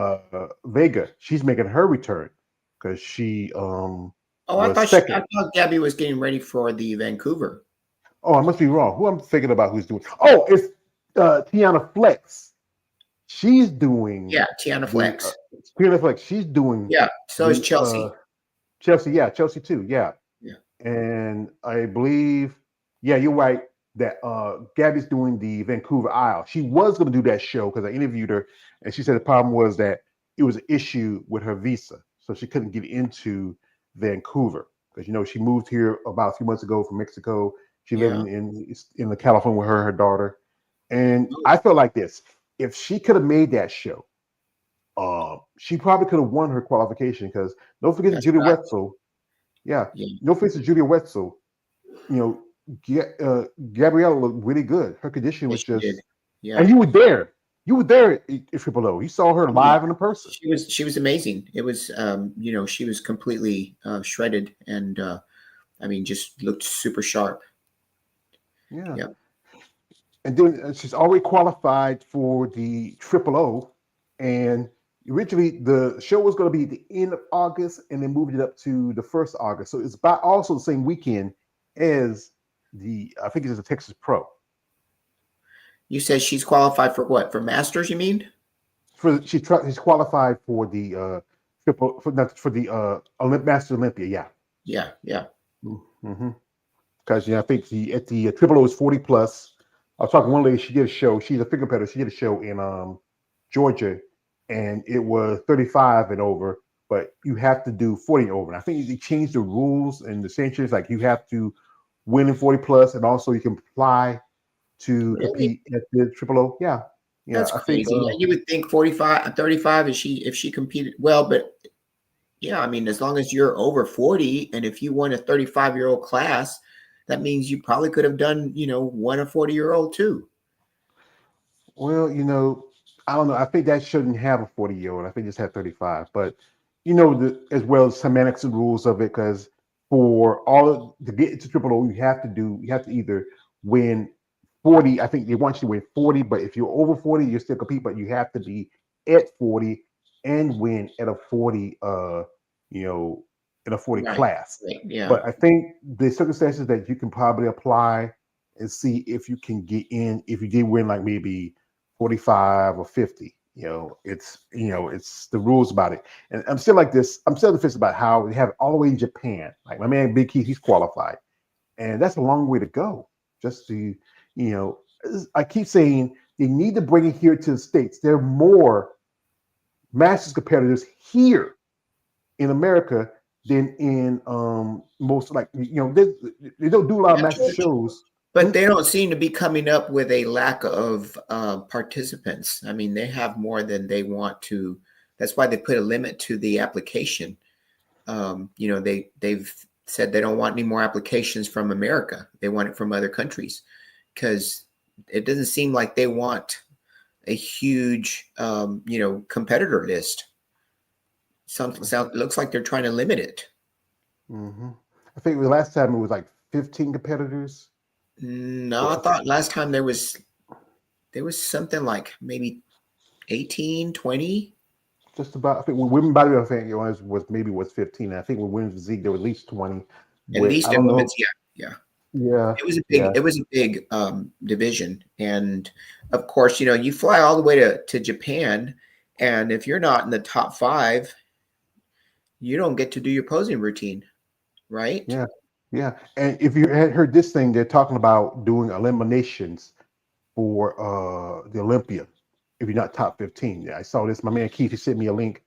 S1: Vega, she's making her return because she
S2: Oh,
S1: was
S2: I
S1: second.
S2: thought Gabby was getting ready for the Vancouver.
S1: Oh, I must be wrong. Who I'm thinking about who's doing? Oh, it's Tiana Flex. She's doing
S2: Yeah, Tiana
S1: the
S2: Flex.
S1: Tiana Flex. She's doing
S2: Yeah. So is
S1: the
S2: Chelsea.
S1: Chelsea. Yeah, Chelsea too. Yeah,
S2: Yeah.
S1: and I believe, yeah, you're right that Gabby's doing the Vancouver Isle. She was going to do that show because I interviewed her, and she said the problem was that it was an issue with her visa, so she couldn't get into Vancouver because you know she moved here about a few months ago from Mexico. She
S2: Yeah.
S1: living in the California with her daughter, and
S2: Oh,
S1: I felt like this: if she could have made that show, she probably could have won her qualification because don't forget
S2: that's
S1: Julia
S2: what I
S1: Wetzel. Yeah,
S2: yeah.
S1: no offense to Julia Wetzel. You know, Gabriella looked really good. Her condition
S2: Yeah,
S1: was
S2: she did.
S1: just,
S2: Yeah.
S1: and you were there. You were there at Triple O. You saw her
S2: Oh, yeah.
S1: live in person.
S2: She was amazing. It was she was completely shredded and I mean just looked super sharp.
S1: Yeah.
S2: Yeah.
S1: And then she's already qualified for the Triple O. And originally the show was going to be at the end of August and then moved it up to the 1st August. So it's about also the same weekend as I think it's the Texas Pro.
S2: You said she's qualified for what? For Masters, you mean?
S1: She's qualified for the triple for not for the Master Olympia. Yeah.
S2: Yeah, yeah.
S1: Mm-hmm. Because I think at the Triple O is 40 plus. I was talking to one lady. She did a show. She's a figure competitor. She did a show in Georgia, and it was 35 and over. But you have to do 40 and over. And I think they changed the rules and the sanctions. Like you have to win in 40 plus, and also you can apply to
S2: Really?
S1: compete at the Triple O. Yeah, yeah.
S2: That's
S1: I think.
S2: crazy. You would think 45, 35 if she competed well, but yeah, I mean, as long as you're over 40 and if you won a 35-year-old class, that means you probably could have done, won a 40-year-old too.
S1: Well, I don't know. I think that shouldn't have a 40-year-old. I think just have 35. But as well as semantics and rules of it, because for to get into Triple O, you have to either win 40. I think they want you to win 40, but if you're over 40, you still compete, but you have to be at 40 and win at a 40, in a 40
S2: Right.
S1: class.
S2: Right. Yeah.
S1: But I think the circumstances that you can probably apply and see if you can get in, if you did win like maybe 45 or 50, it's the rules about it. And I'm still like this. I'm still defensive about how we have it all the way in Japan. Like my man Big Keith, he's qualified, and that's a long way to go. Just to, I keep saying they need to bring it here to the States. There are more Masters competitors here in America than in most, like, they don't do a lot of
S2: Yeah,
S1: Master
S2: George.
S1: shows.
S2: But they don't seem to be coming up with a lack of participants. I mean, they have more than they want to. That's why they put a limit to the application. They've said they don't want any more applications from America. They want it from other countries because it doesn't seem like they want a huge, competitor list. Looks like they're trying to limit it.
S1: Mm-hmm. I think the last time it was like 15 competitors.
S2: No, I thought last time there was something like maybe 18, 20.
S1: Just about. I think with women bodybuilding, I think it was 15. And I think with women's physique, there were at least 20.
S2: At least
S1: I
S2: in
S1: don't know.
S2: women's, yeah.
S1: Yeah.
S2: It was a big division. And of course, you fly all the way to Japan, and if you're not in the top 5, you don't get to do your posing routine, right?
S1: Yeah. Yeah. And if you had heard this thing, they're talking about doing eliminations for the Olympia if you're not top 15. Yeah, I saw this. My man Keith, he sent me a link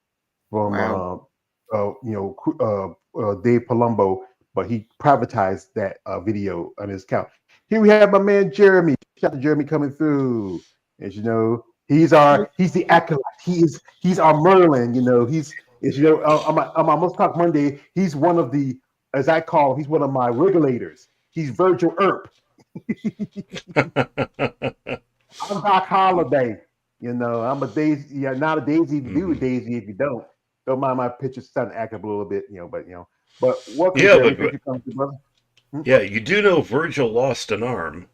S1: from
S2: Wow.
S1: Dave Palumbo, but he privatized that video on his account. Here we have my man Jeremy. Shout out to Jeremy coming through. As you know, he's the acolyte. He's our Merlin. On my Must Talk Monday, he's one of the, as I call, he's one of my regulators. He's Virgil Earp. I'm Doc Holliday. I'm a Daisy. Yeah, not a Daisy if you do, a Daisy if you don't. Don't mind my pictures starting to act up a little bit, But welcome, Jeremy. Thank you for coming, brother.
S4: Yeah, you do know Virgil lost an arm,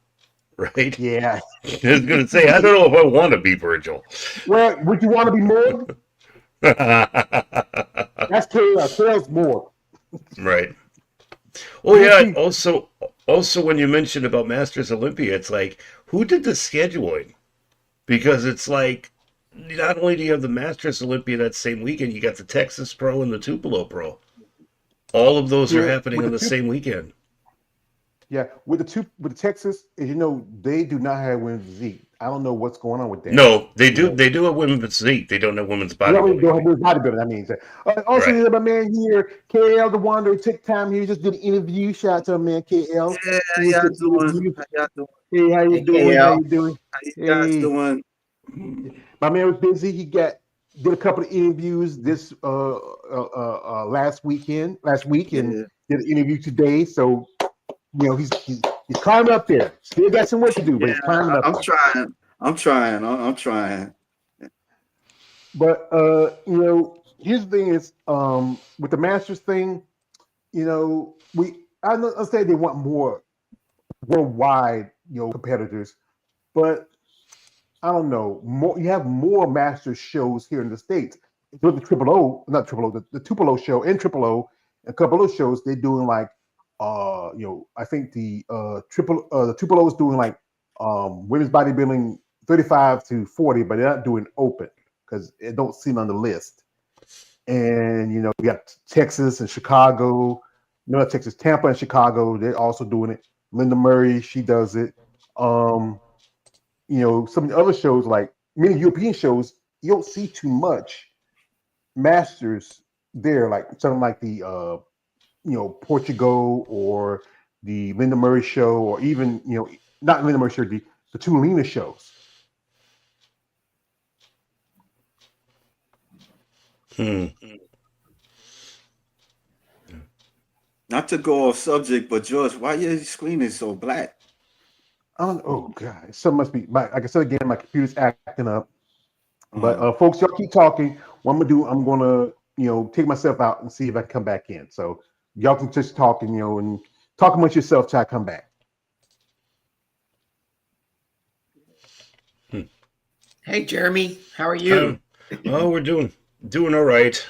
S4: right?
S1: Yeah.
S4: I was going to say, I don't know if I want to be Virgil.
S1: Well, would you want to be Morg? That's Kale's Morg.
S4: Right. Well, yeah. Also, when you mentioned about Masters Olympia, it's like, who did the scheduling? Because it's like, not only do you have the Masters Olympia that same weekend, you got the Texas Pro and the Tupelo Pro. All of those are happening on the same weekend.
S1: Yeah, with the Texas, as you know, they do not have women's physique. I don't know what's going on with that.
S4: No, they do. They do have women's physique. They don't have women's bodybuilding.
S1: They don't have women's bodybuilding. I mean, also
S4: Right.
S1: my man here, KL the Wanderer, took time here, just did an interview. Shout out to my man KL.
S5: Yeah, how y'all doing?
S1: Hey, how you doing?
S2: KL.
S1: How you doing?
S5: How you guys doing?
S1: My man was busy. He did a couple of interviews this last week, and did an interview today. So he's climbing up there. Still got some work to do, but he's climbing up.
S5: I'm trying.
S1: But here's the thing is, with the Masters thing, I'll say they want more worldwide, competitors, but I don't know. You have more Masters shows here in the States. With the the Tupelo show and Triple O, a couple of shows they're doing like, I think the Tupelo is doing like women's bodybuilding 35 to 40, but they're not doing open because it don't seem on the list. And we got Texas and Chicago. Not Texas, Tampa and Chicago. They're also doing it. Linda Murray, she does it. Some of the other shows, like many European shows, you don't see too much Masters there, like something like the Portugal or the Linda Murray show, or even not Linda Murray show, the Tulina shows.
S5: Not to go off subject, but George, why your screen is so black?
S1: Oh God, something must be. Like I said again, my computer's acting up. But folks, y'all keep talking. What I'm gonna take myself out and see if I can come back in. So y'all can just talk and talk amongst yourself till I come back.
S2: Hey, Jeremy, how are you?
S4: Oh, we're doing all right. A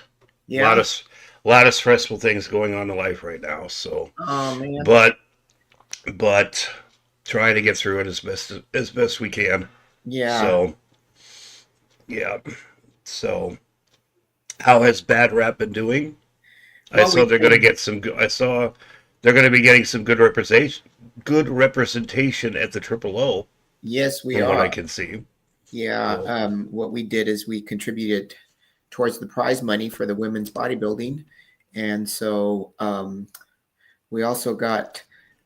S2: Yeah.
S4: lot of stressful things going on in life right now. So,
S2: Oh man.
S4: but but trying to get through it as best we can.
S2: Yeah.
S4: So yeah. So how has Bad Rap been doing? I
S2: Well,
S4: saw
S2: we
S4: they're going to get some. I saw they're going to be getting some good representation at the Triple O,
S2: yes, we
S4: from what I
S2: are.
S4: can see.
S2: Yeah.
S4: So,
S2: What we did is we contributed towards the prize money for the women's bodybuilding, and so we also got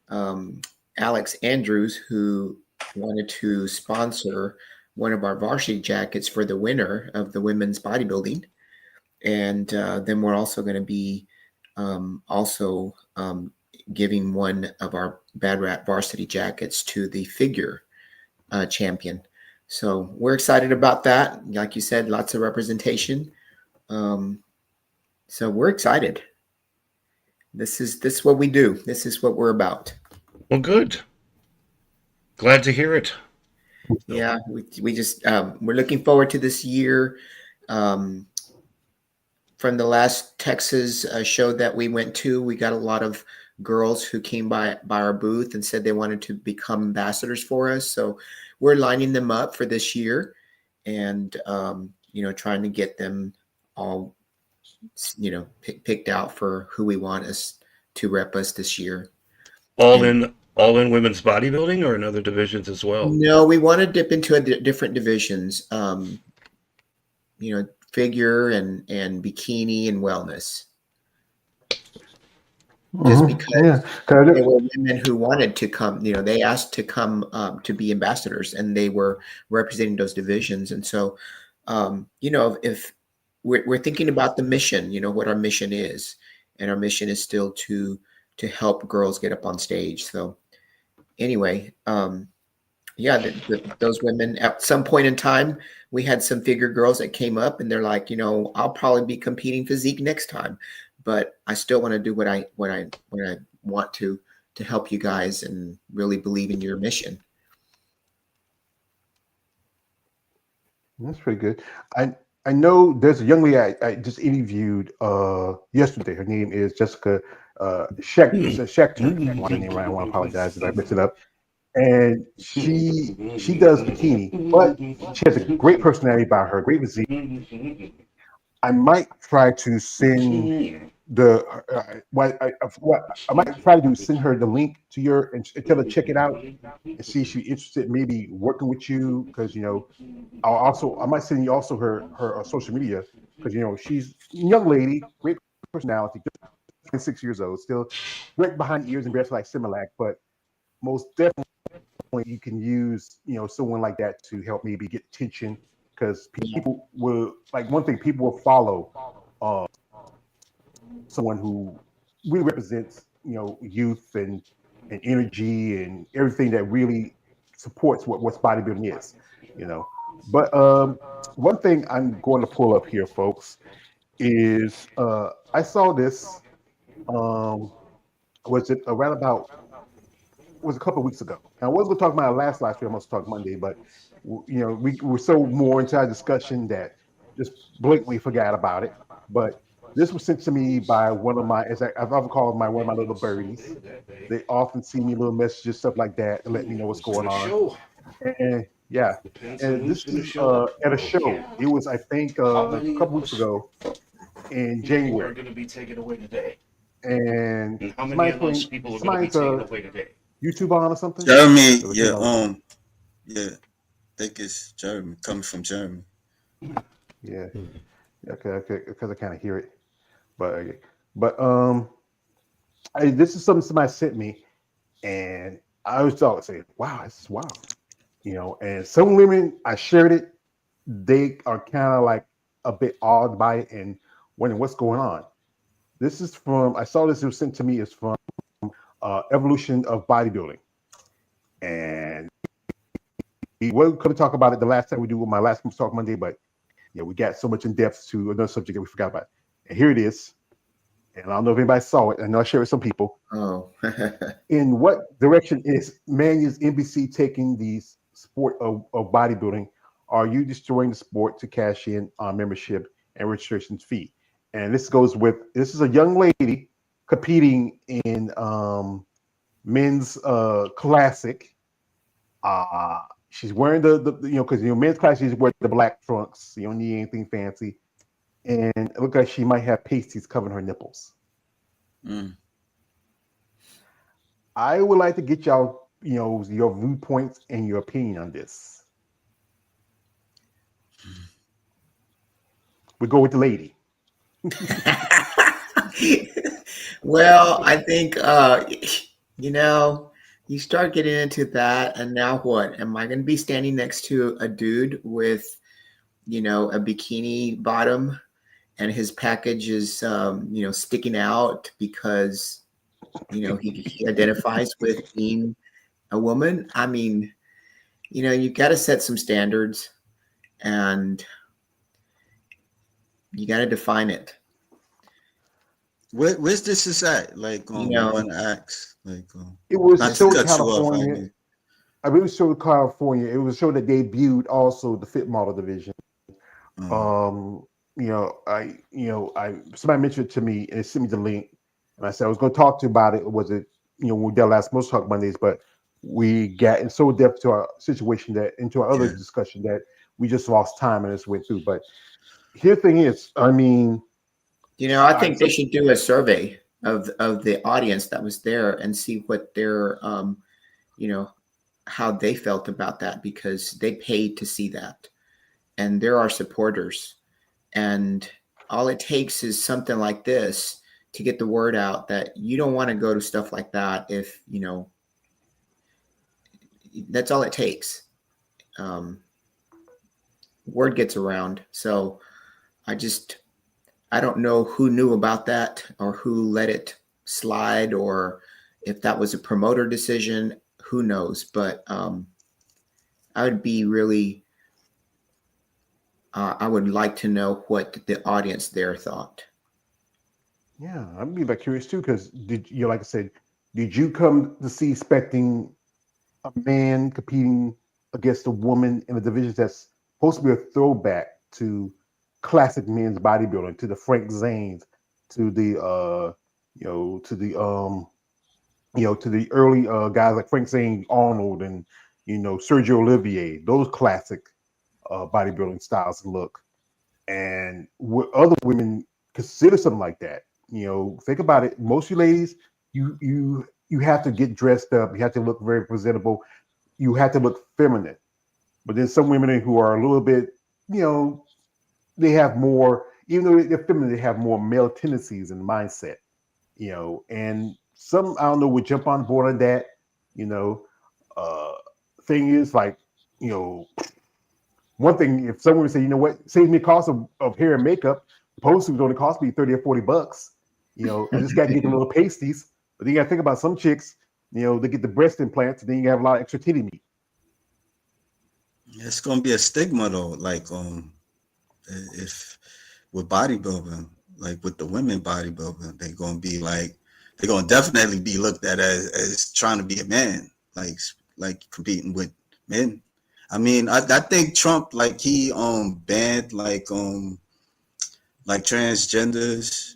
S2: um, Alex Andrews, who wanted to sponsor one of our varsity jackets for the winner of the women's bodybuilding. And then we're also going to be also giving one of our Bad Rat varsity jackets to the figure champion. So we're excited about that. Like you said, lots of representation. Um, so we're excited. This is what we do. This is what we're about.
S4: well, good. Glad to hear it.
S2: Yeah, we just we're looking forward to this year. Um, from the last Texas show that we went to, we got a lot of girls who came by our booth and said they wanted to become ambassadors for us. So we're lining them up for this year, and trying to get them all picked out for who we want us to rep us this year. And
S4: All in women's bodybuilding or in other divisions as well.
S2: no, we want to dip into different divisions. Figure and bikini and wellness. Just because
S1: Yeah.
S2: there were women who wanted to come, they asked to come to be ambassadors, and they were representing those divisions. And so, if we're thinking about the mission, what our mission is, and our mission is still to help girls get up on stage. So anyway, yeah, those women at some point in time, we had some figure girls that came up, and they're like, I'll probably be competing physique next time, but I still want to do what I want to help you guys and really believe in your mission.
S1: That's pretty good. I know there's a young lady I just interviewed yesterday. Her name is Jessica Schechter. I want her name right. I want to apologize if I mess it up. And she does bikini, but she has a great personality about her, great physique. I might try to send the what I might try to do is send her the link to your and tell her to check it out and see if she's interested in maybe working with you because I might send you also her social media because she's a young lady, great personality, just 6 years old, still right behind the ears and bears like Similac, but most definitely you can use someone like that to help maybe get attention because people will like one thing people will follow someone who really represents youth and energy and everything that really supports what's bodybuilding is but one thing I'm going to pull up here folks is I saw this was it around about was a couple of weeks ago. And I was going to talk about our last live stream. I must talk Monday, but we were so more into our discussion that just blatantly forgot about it. But this was sent to me by one of my, as I've called one of my little birdies. They often send me little messages, stuff like that, to let me know what's going on. And yeah, and this is at a show. It was, I think, a couple weeks ago in January. And somebody's YouTube on or something?
S5: Jeremy,
S1: There's a kid
S5: yeah,
S1: on the
S5: yeah, I think it's Jeremy coming from Jeremy.
S1: Yeah. Okay, because I kind of hear it, but this is something somebody sent me, and I was thought saying, "Wow, this is wild," And some women, I shared it, they are kind of like a bit awed by it and wondering what's going on. This is from I saw this. It was sent to me. It's from Evolution of Bodybuilding, and we were going to talk about it the last time we do with my last Talk Monday, but we got so much in depth to another subject that we forgot about. And here it is. And I don't know if anybody saw it. I know I shared with some people.
S2: Oh.
S1: In what direction is NBC taking the sport of bodybuilding are you destroying the sport to cash in on membership and registration fee? And this is a young lady competing in men's classic. She's wearing the because men's classic she's wearing the black trunks. You don't need anything fancy, and it looks like she might have pasties covering her nipples.
S5: Mm.
S1: I would like to get y'all, your viewpoints and your opinion on this. We go with the lady.
S2: Well, I think you start getting into that, and now what? Am I going to be standing next to a dude with, a bikini bottom, and his package is, sticking out because, he identifies with being a woman? I mean, you got to set some standards, and you got to define it.
S5: Where's this at? Like,
S2: You know,
S5: one acts like,
S1: It was
S5: not
S1: a show
S5: to
S1: in
S5: cut you off.
S1: California. I believe it was a show in California. It was a show that debuted also the fit model division. Somebody mentioned it to me and sent me the link, and I said I was going to talk to you about it. Was it, when we did last Most Talk Mondays, but we got in so depth to our situation into our other discussion that we just lost time and just went through. But here the thing is, I mean,
S2: I think they should do a survey of the audience that was there and see what their, how they felt about that, because they paid to see that, and there are supporters, and all it takes is something like this to get the word out that you don't want to go to stuff like that. If that's all it takes. Word gets around. So I don't know who knew about that or who let it slide, or if that was a promoter decision, who knows? But I would be really, I would like to know what the audience there thought.
S1: Yeah, I'd be curious too, because like I said, did you come to see expecting a man competing against a woman in a division that's supposed to be a throwback to classic men's bodybuilding, to the Frank Zanes, to the to the early guys like Frank Zane, Arnold, and Sergio Olivier, those classic bodybuilding styles and look. And what other women consider something like that? Think about it. Most of you ladies, you have to get dressed up. You have to look very presentable. You have to look feminine. But then some women who are a little bit, they have more, even though they're feminine, they have more male tendencies and mindset, and some, I don't know, would jump on board on that, thing is like, one thing, if someone would say, save me the cost of hair and makeup, the post would only cost me $30 or $40. I just got to get the little pasties. But then you got to think about some chicks, they get the breast implants, and then you have a lot of extra titty meat.
S5: It's gonna be a stigma though, like if with bodybuilding, like with the women bodybuilding, they're gonna definitely be looked at as trying to be a man, like competing with men. I mean, I think Trump, like, he banned like transgenders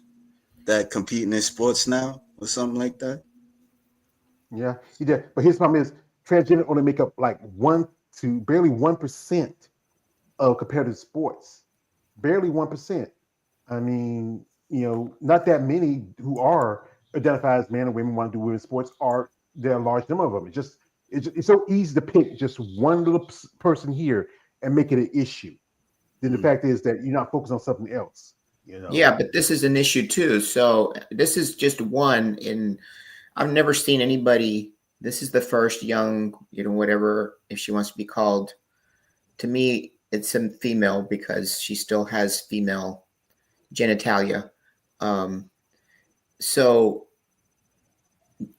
S5: that competing in sports now or something like that.
S1: Yeah, he did. But his problem is transgender only make up like barely 1% of competitive sports. Barely 1%. I mean, not that many who are identified as men and women want to do women's sports there are a large number of them. It's so easy to pick just one little person here and make it an issue. Then the fact is that you're not focused on something else.
S2: Yeah, but this is an issue too. So this is just one in. I've never seen anybody. This is the first young, whatever, if she wants to be called. To me, it's a female because she still has female genitalia. So,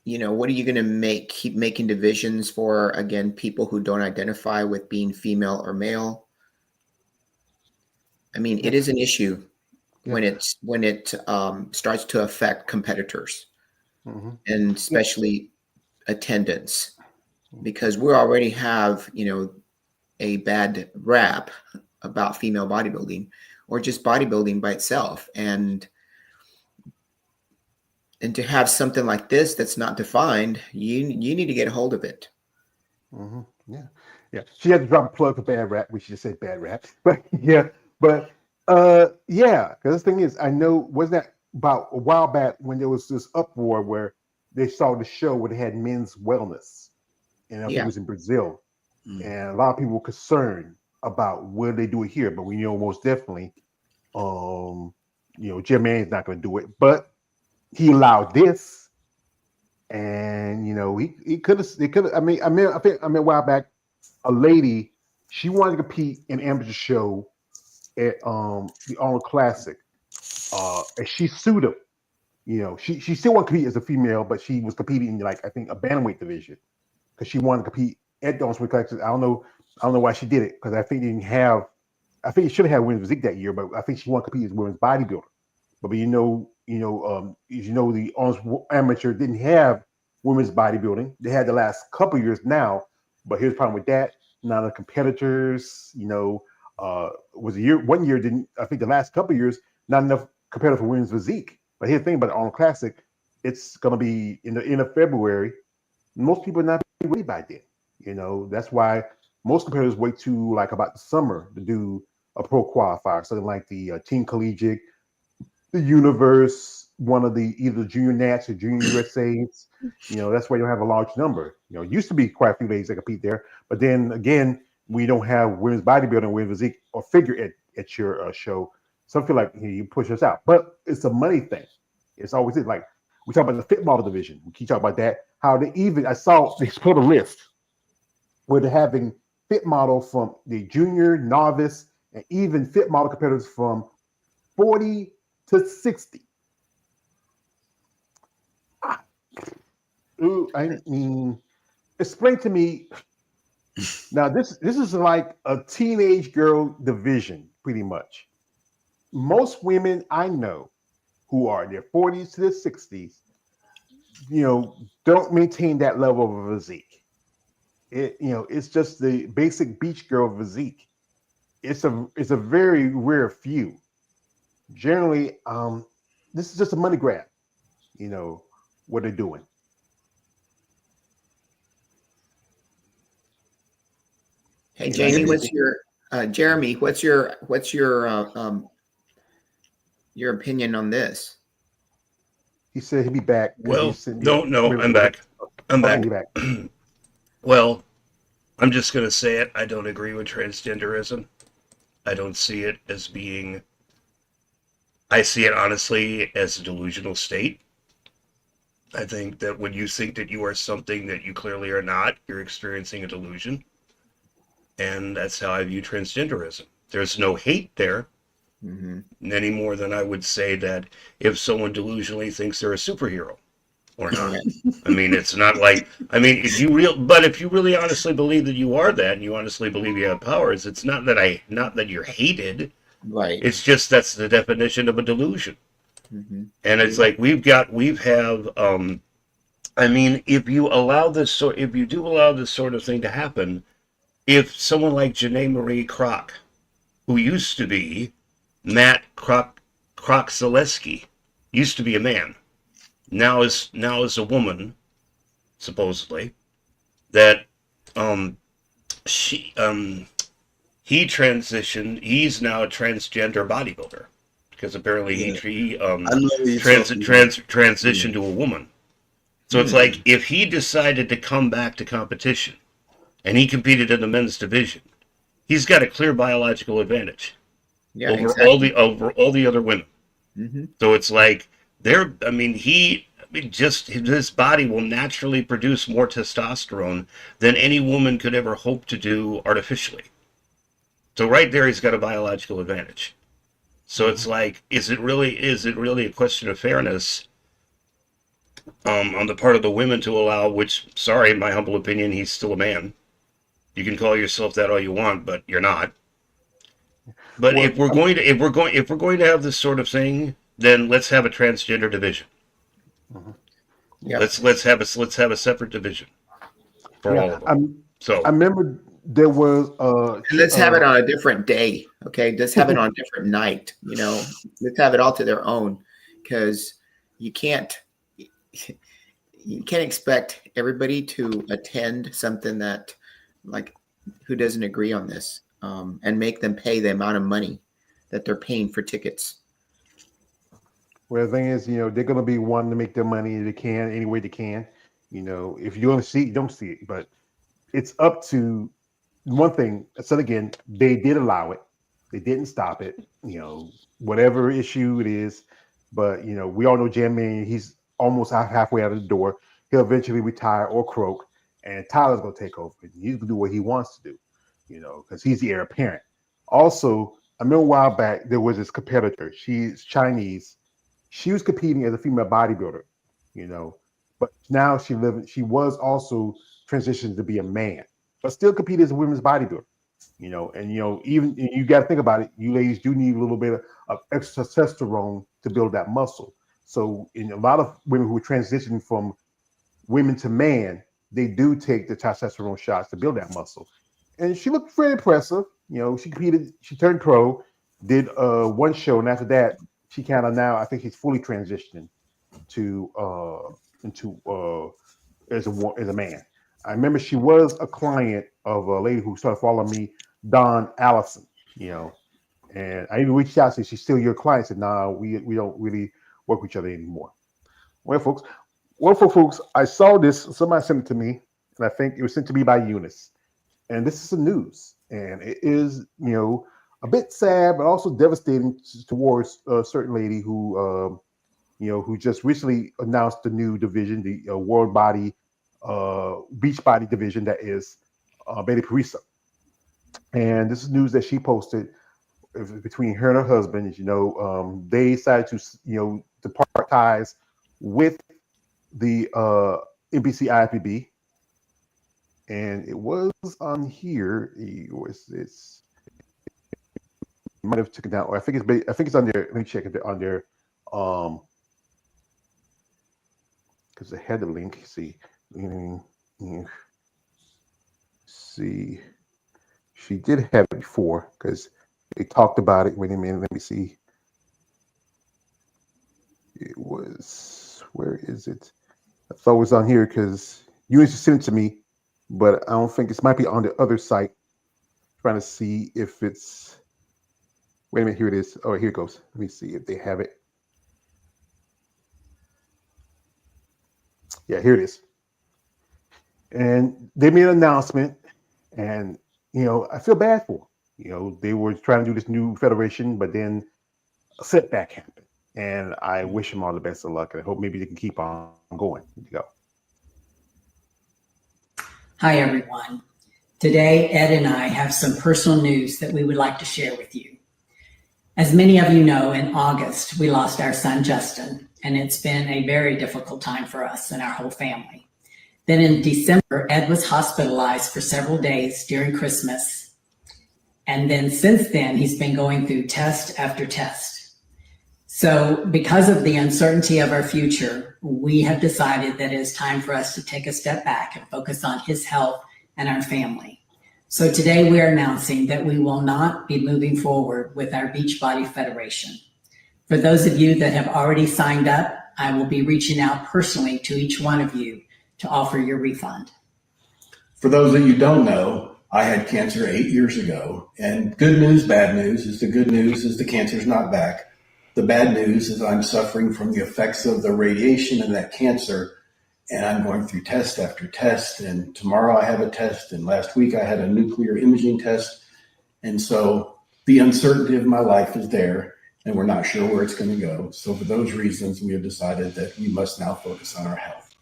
S2: what are you going to keep making divisions for, again, people who don't identify with being female or male? I mean, it is an issue when it starts to affect competitors. Mm-hmm. And especially attendance, because we already have, a bad rap about female bodybuilding or just bodybuilding by itself. And to have something like this that's not defined, you need to get a hold of it.
S1: Mm-hmm. Yeah, yeah. She had to drop a plug for bad rap. We should just say bad rap, but yeah, but yeah. Because the thing is, I know wasn't that about a while back when there was this uproar where they saw the show where they had men's wellness, and I think it was in Brazil, and a lot of people were concerned about where they do it here. But we know most definitely, Jim Manning's not going to do it, but he allowed this. And he could have. They could have. I think a while back, a lady, she wanted to compete in an amateur show at the Arnold Classic, and she sued him. She still wanted to compete as a female, but she was competing in I think a bantamweight division because she wanted to compete at the Arnold Classic. I don't know why she did it because I think they didn't have. I think it should have had women's physique that year, but I think she wanted to compete as a women's bodybuilder. But the Arnold Amateur didn't have women's bodybuilding. They had the last couple of years now, but here's the problem with that. Now the competitors, was a year. 1 year didn't. I think the last couple of years, not enough competitor for women's physique. But here's the thing about the Arnold Classic, it's gonna be in the end of February. Most people are not ready by then. That's why most competitors wait to about the summer to do a pro qualifier, something like the Team Collegiate, the Universe, one of the either Junior Nats or Junior USA's. That's why you don't have a large number. It used to be quite a few ladies that compete there, but then again, we don't have women's bodybuilding, women's physique, or figure at your show. So I feel like you push us out, but it's a money thing. It's always it. Like we talk about the fit model division. We keep talking about that. How I saw they put a list where they're having fit model from the junior, novice, and even fit model competitors from 40 to 60. I mean, explain to me. Now, this is like a teenage girl division, pretty much. Most women I know who are in their 40s to their 60s, don't maintain that level of physique. It's just the basic beach girl physique. It's a very rare few. Generally, this is just a money grab. What they're doing.
S2: Hey, Jamie, Jeremy? What's your opinion on this?
S1: He said he'd be back.
S4: Well, no, I'm back. I'm back. Well, I'm just going to say it. I don't agree with transgenderism. I don't see it as being... I see it, honestly, as a delusional state. I think that when you think that you are something that you clearly are not, you're experiencing a delusion. And that's how I view transgenderism. There's no hate there, any more than I would say that if someone delusionally thinks they're a superhero or not. I mean, it's not like, if you really honestly believe that you are that, and you honestly believe you have powers, it's not that you're hated.
S2: Right.
S4: It's just that's the definition of a delusion. And it's like if you do allow this sort of thing to happen, if someone like Janae Marie Kroc, who used to be Matt Kroc-Zaleski, used to be a man, now is a woman, supposedly, that he transitioned. He's now a transgender bodybuilder because apparently he transitioned to a woman. So it's like if he decided to come back to competition and he competed in the men's division, he's got a clear biological advantage over all the other women. So it's like his body will naturally produce more testosterone than any woman could ever hope to do artificially. So right there, he's got a biological advantage. So it's like, is it really a question of fairness on the part of the women to allow? Which, sorry, in my humble opinion, he's still a man. You can call yourself that all you want, but you're not. But if we're going to have this sort of thing, then let's have a transgender division. Let's have a separate division for all of them.
S1: I remember there was
S2: And let's have it on a different day. Okay. Let's have it on a different night. You know, let's have it all to their own, because you can't expect everybody to attend something that, like, who doesn't agree on this, and make them pay the amount of money that they're paying for tickets.
S1: Well, the thing is, they're going to be wanting to make their money they can any way they can. If you want to see it, you don't see it. But it's up to one thing. I said again, they did allow it. They didn't stop it. Whatever issue it is. But, we all know Jan Mannion, he's almost halfway out of the door. He'll eventually retire or croak. And Tyler's going to take over. He's going to do what he wants to do, because he's the heir apparent. Also, I remember a while back, there was this competitor. She's Chinese. She was competing as a female bodybuilder, but now she was also transitioned to be a man, but still competed as a women's bodybuilder, even you got to think about it. You ladies do need a little bit of extra testosterone to build that muscle. So in a lot of women who are transitioning from women to man, they do take the testosterone shots to build that muscle. And she looked very impressive. She competed, she turned pro, did one show, and after that, she kind of now, I think she's fully transitioning to as a man. I remember she was a client of a lady who started following me, Dawn Allison, and I even reached out and said, she's still your client. I said, no, we don't really work with each other anymore. Well, folks, I saw this, somebody sent it to me, and I think it was sent to me by Eunice. And this is some news, and it is, a bit sad, but also devastating towards a certain lady who, who just recently announced the new division, the World Body, Beach Body division, that is Betty Parisa. And this is news that she posted between her and her husband. They decided to, depart ties with the NBC IFBB. And it was on here. It's might have taken down, or I think it's on there. Let me check it on there. Because I had the link. See, she did have it before because they talked about it. Wait a minute, let me see. It was, where is it? I thought it was on here because you used to send it to me, but I don't think it might be on the other site. Trying to see if it's. Wait a minute, here it is. Oh, here it goes. Let me see if they have it. Yeah, here it is. And they made an announcement, and I feel bad for them. They were trying to do this new federation, but then a setback happened. And I wish them all the best of luck, and I hope maybe they can keep on going. Here you go.
S6: Hi, everyone. Today, Ed and I have some personal news that we would like to share with you. As many of you know, in August, we lost our son, Justin, and it's been a very difficult time for us and our whole family. Then in December, Ed was hospitalized for several days during Christmas. And then since then, he's been going through test after test. So because of the uncertainty of our future, we have decided that it is time for us to take a step back and focus on his health and our family. So today we are announcing that we will not be moving forward with our Beachbody Federation. For those of you that have already signed up, I will be reaching out personally to each one of you to offer your refund.
S7: For those that you don't know, I had cancer 8 years ago, and good news, bad news is the good news is the cancer's not back. The bad news is I'm suffering from the effects of the radiation and that cancer, and I'm going through test after test, and tomorrow I have a test, and last week I had a nuclear imaging test. And so the uncertainty of my life is there, and we're not sure where it's going to go. So for those reasons, we have decided that we must now focus on our health.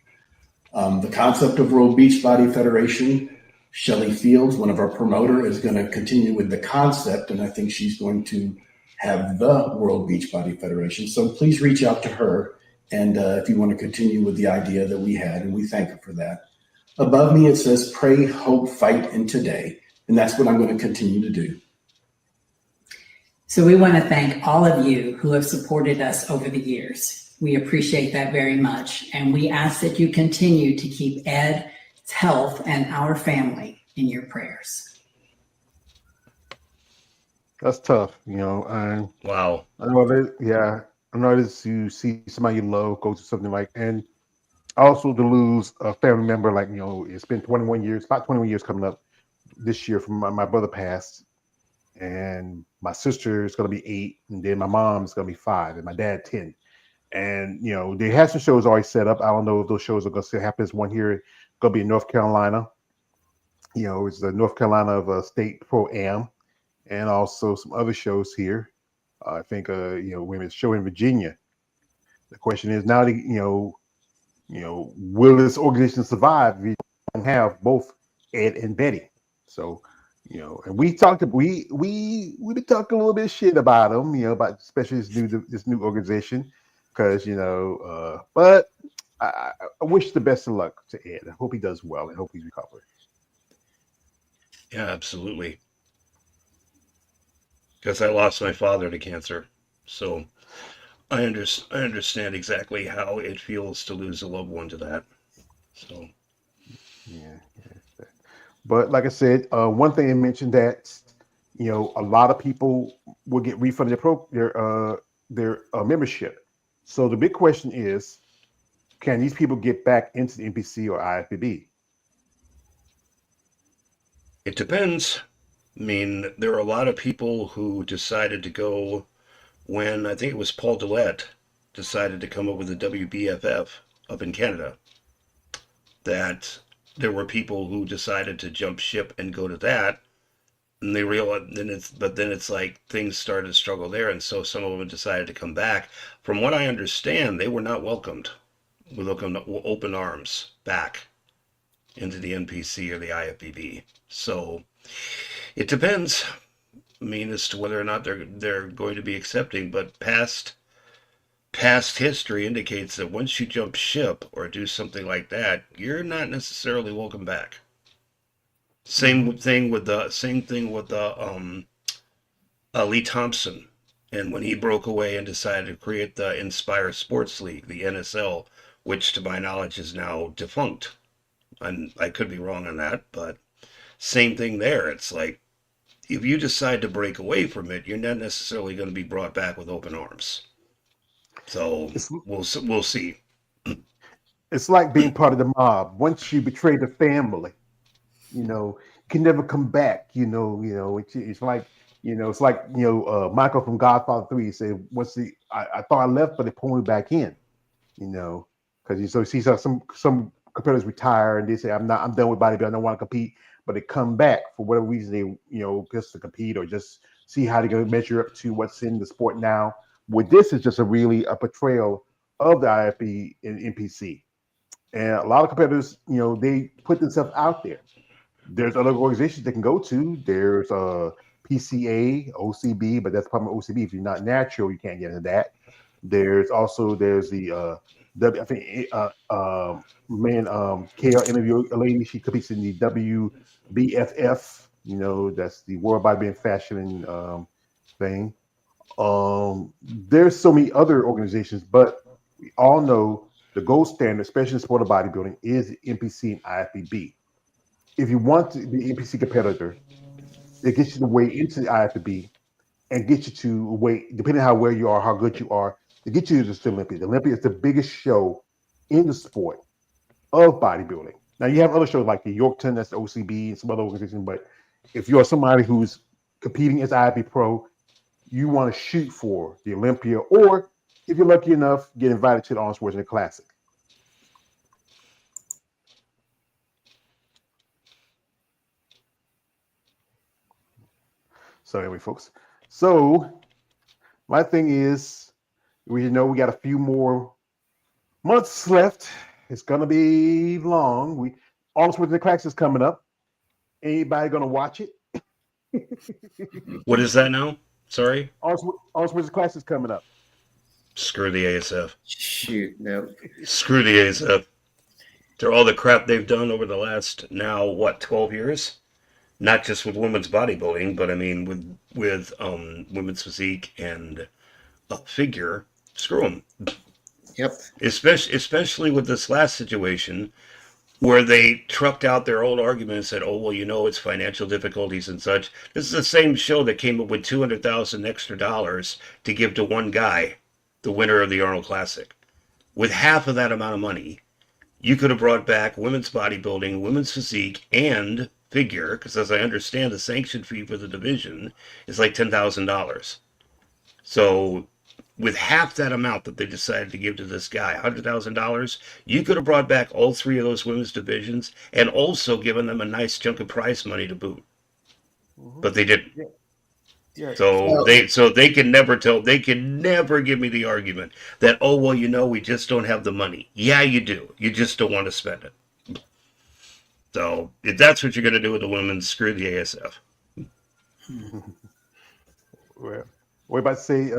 S7: The concept of World Beachbody Federation, Shelley Fields, one of our promoter, is going to continue with the concept, and I think she's going to have the World Beachbody Federation. So please reach out to her. And if you want to continue with the idea that we had, and we thank her for that. Above me, it says, pray, hope, fight, and today. And that's what I'm going to continue to do.
S6: So we want to thank all of you who have supported us over the years. We appreciate that very much. And we ask that you continue to keep Ed's health and our family in your prayers.
S1: That's tough, you know. And
S4: Wow.
S1: I know that, yeah, I know this. You see somebody you love go through something like, and also to lose a family member, like it's been 21 years, about 21 years coming up this year from my brother passed, and my sister is going to be 8, and then my mom is going to be 5, and my dad 10. And they had some shows already set up. I don't know if those shows are going to still happen. There's one here going to be in North Carolina. It's the North Carolina of State Pro Am, and also some other shows here. I think women's show in Virginia. The question is now, will this organization survive if you don't have both Ed and Betty? So, and we talked, we been talking a little bit of shit about them, about especially this new organization, because but I wish the best of luck to Ed. I hope he does well and hope he's recovered.
S4: Yeah, absolutely. Because I lost my father to cancer, so I understand exactly how it feels to lose a loved one to that. So
S1: Yeah. But like I said, one thing I mentioned that a lot of people will get refunded their membership. So the big question is, can these people get back into the NPC or IFBB?
S4: it depends. I mean, there are a lot of people who decided to go when I think it was Paul Dillette decided to come up with the WBFF up in Canada. That there were people who decided to jump ship and go to that, and they realized then it's like things started to struggle there, and so some of them decided to come back. From what I understand, they were not welcomed with open arms back into the NPC or the IFBB. So it depends. I mean, as to whether or not they're going to be accepting, but past history indicates that once you jump ship or do something like that, you're not necessarily welcome back. Same thing with the Lee Thompson, and when he broke away and decided to create the Inspire Sports League, the NSL, which to my knowledge is now defunct. And I could be wrong on that, but same thing there. It's like if you decide to break away from it, you're not necessarily going to be brought back with open arms. So
S1: It's
S4: we'll see.
S1: it's like being part of the mob. Once you betray the family, you can never come back. It's like Michael from Godfather 3 said, once I thought I left, but they pulled me back in. Because you see some competitors retire and they say I'm done with bodybuilding, I don't want to compete, but they come back for whatever reason, they just to compete or just see how they're going to measure up to what's in the sport now. With this is just a portrayal of the IFB and NPC, and a lot of competitors, they put themselves out there. There's other organizations they can go to. There's PCA, OCB, but that's probably OCB. If you're not natural, you can't get into that. There's the I think man KL interviewed a lady. She competes in the WBFF. That's the World Bodybuilding Fashion thing. There's so many other organizations, but we all know the gold standard, especially in sport of bodybuilding, is the NPC and IFBB. If you want to be an NPC competitor, it gets you the way into the IFBB and get you to weight, depending on how well you are, how good you are, to get you to the Olympia. The Olympia is the biggest show in the sport of bodybuilding. Now you have other shows like the Yorkton, that's the OCB, and some other organizations. But if you're somebody who's competing as IFB Pro, you want to shoot for the Olympia, or if you're lucky enough, get invited to the Arnold Schwarzenegger Classic. So anyway, folks. So my thing is, we got a few more months left. It's gonna be long. Arnold Schwarzenegger Classic is coming up. Anybody gonna watch it?
S4: What is that now? Sorry?
S1: Arnold Schwarzenegger Classic is coming up.
S4: Screw the ASF.
S2: Shoot, no.
S4: Screw the ASF. They're all the crap they've done over the last, now, 12 years? Not just with women's bodybuilding, but I mean with women's physique and figure. Screw them.
S2: Yep.
S4: Especially with this last situation. where they trucked out their old argument and said, "Oh well, you know, it's financial difficulties and such." This is the same show that came up with $200,000 extra dollars to give to one guy, the winner of the Arnold Classic. With half of that amount of money, you could have brought back women's bodybuilding, women's physique, and figure, because as I understand, the sanction fee for the division is like $10,000. So with half that amount that they decided to give to this guy, $100,000, you could have brought back all three of those women's divisions and also given them a nice chunk of prize money to boot. But they didn't.
S1: Yeah.
S4: So they can never give me the argument that, oh well, you know, we just don't have the money. Yeah, you do. You just don't want to spend it. So if that's what you're going to do with the women, screw the ASF.
S1: Well, what about to say,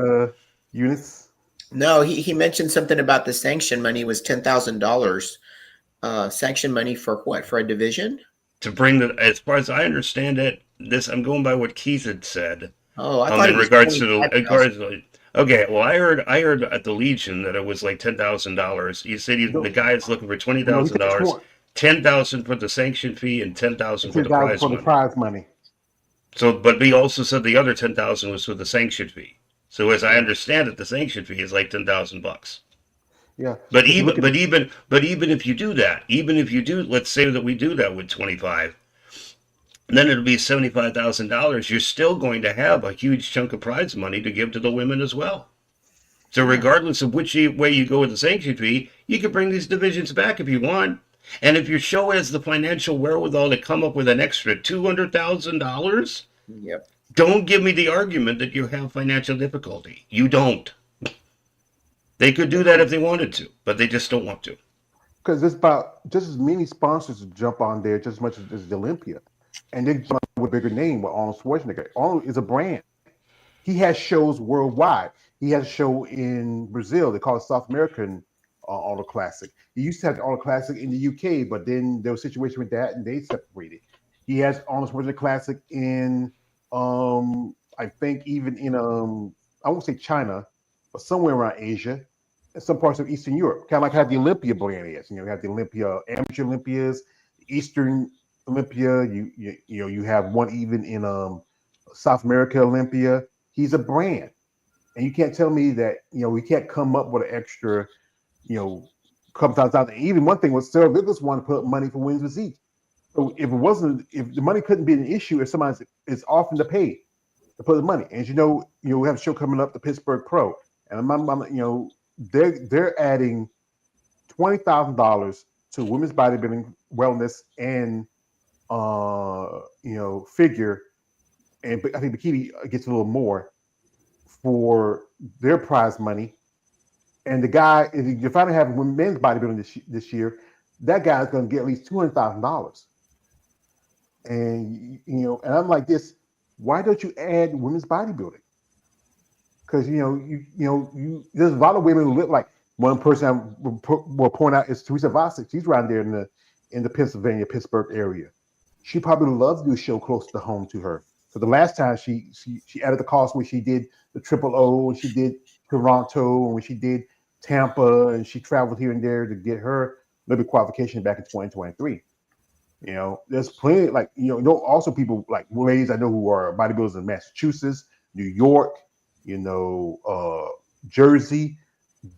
S1: Eunice?
S2: No, he mentioned something about the sanction money was $10,000. Sanction money for what? For a division?
S4: To bring the, as far as I understand it, this I'm going by what Keith had said.
S2: Oh, I thought
S4: In
S2: it was
S4: regards to the,
S2: $25,000.
S4: okay, well, I heard at the Legion that it was like $10,000. You said the guy is looking for $20,000, $10,000 for the sanction fee, and $10,000 for the prize money.
S1: Prize money.
S4: So, but he also said the other $10,000 was for the sanction fee. So, as I understand it, the sanction fee is like $10,000.
S1: Yeah.
S4: But even if you do that, let's say that we do that with 25. Then it'll be $75,000. You're still going to have a huge chunk of prize money to give to the women as well. So regardless of which way you go with the sanction fee, you can bring these divisions back if you want. And if your show has the financial wherewithal to come up with an extra $200,000,
S2: Yep.
S4: don't give me the argument that you have financial difficulty. You don't. They could do that if they wanted to, but they just don't want to.
S1: Because there's about just as many sponsors to jump on there, just as much as the Olympia. And they jump with a bigger name with Arnold Schwarzenegger. Arnold is a brand. He has shows worldwide. He has a show in Brazil. They call it South American Arnold Classic. He used to have the Arnold Classic in the UK, but then there was a situation with that, and they separated. He has Arnold Schwarzenegger Classic in, I think even in, I won't say China, but somewhere around Asia, and some parts of Eastern Europe. Kind of like how the Olympia brand is. You know, you have the Olympia, amateur Olympias, Eastern Olympia. You have one even in South America Olympia. He's a brand, and you can't tell me that we can't come up with an extra, couple times out. Even one thing was Sarah Vickers wanted to put up money for women's physique. So if the money couldn't be an issue, if somebody is offering to pay to put the money, and we have a show coming up, the Pittsburgh Pro, and they're adding $20,000 to women's bodybuilding, wellness, and figure, and I think bikini gets a little more for their prize money. And the guy, if you finally have men's bodybuilding this year, that guy's going to get at least $200,000. And and I'm like this. Why don't you add women's bodybuilding? Because there's a lot of women who look like one person I will point out is Teresa Vosick. She's around there in the Pennsylvania, Pittsburgh area. She probably loves to do a show close to home to her. So the last time she added the cost when she did the Triple O, and she did Toronto, and when she did Tampa, and she traveled here and there to get her Olympic qualification back in 2023. There's plenty also people like ladies I know who are bodybuilders in Massachusetts, New York, Jersey.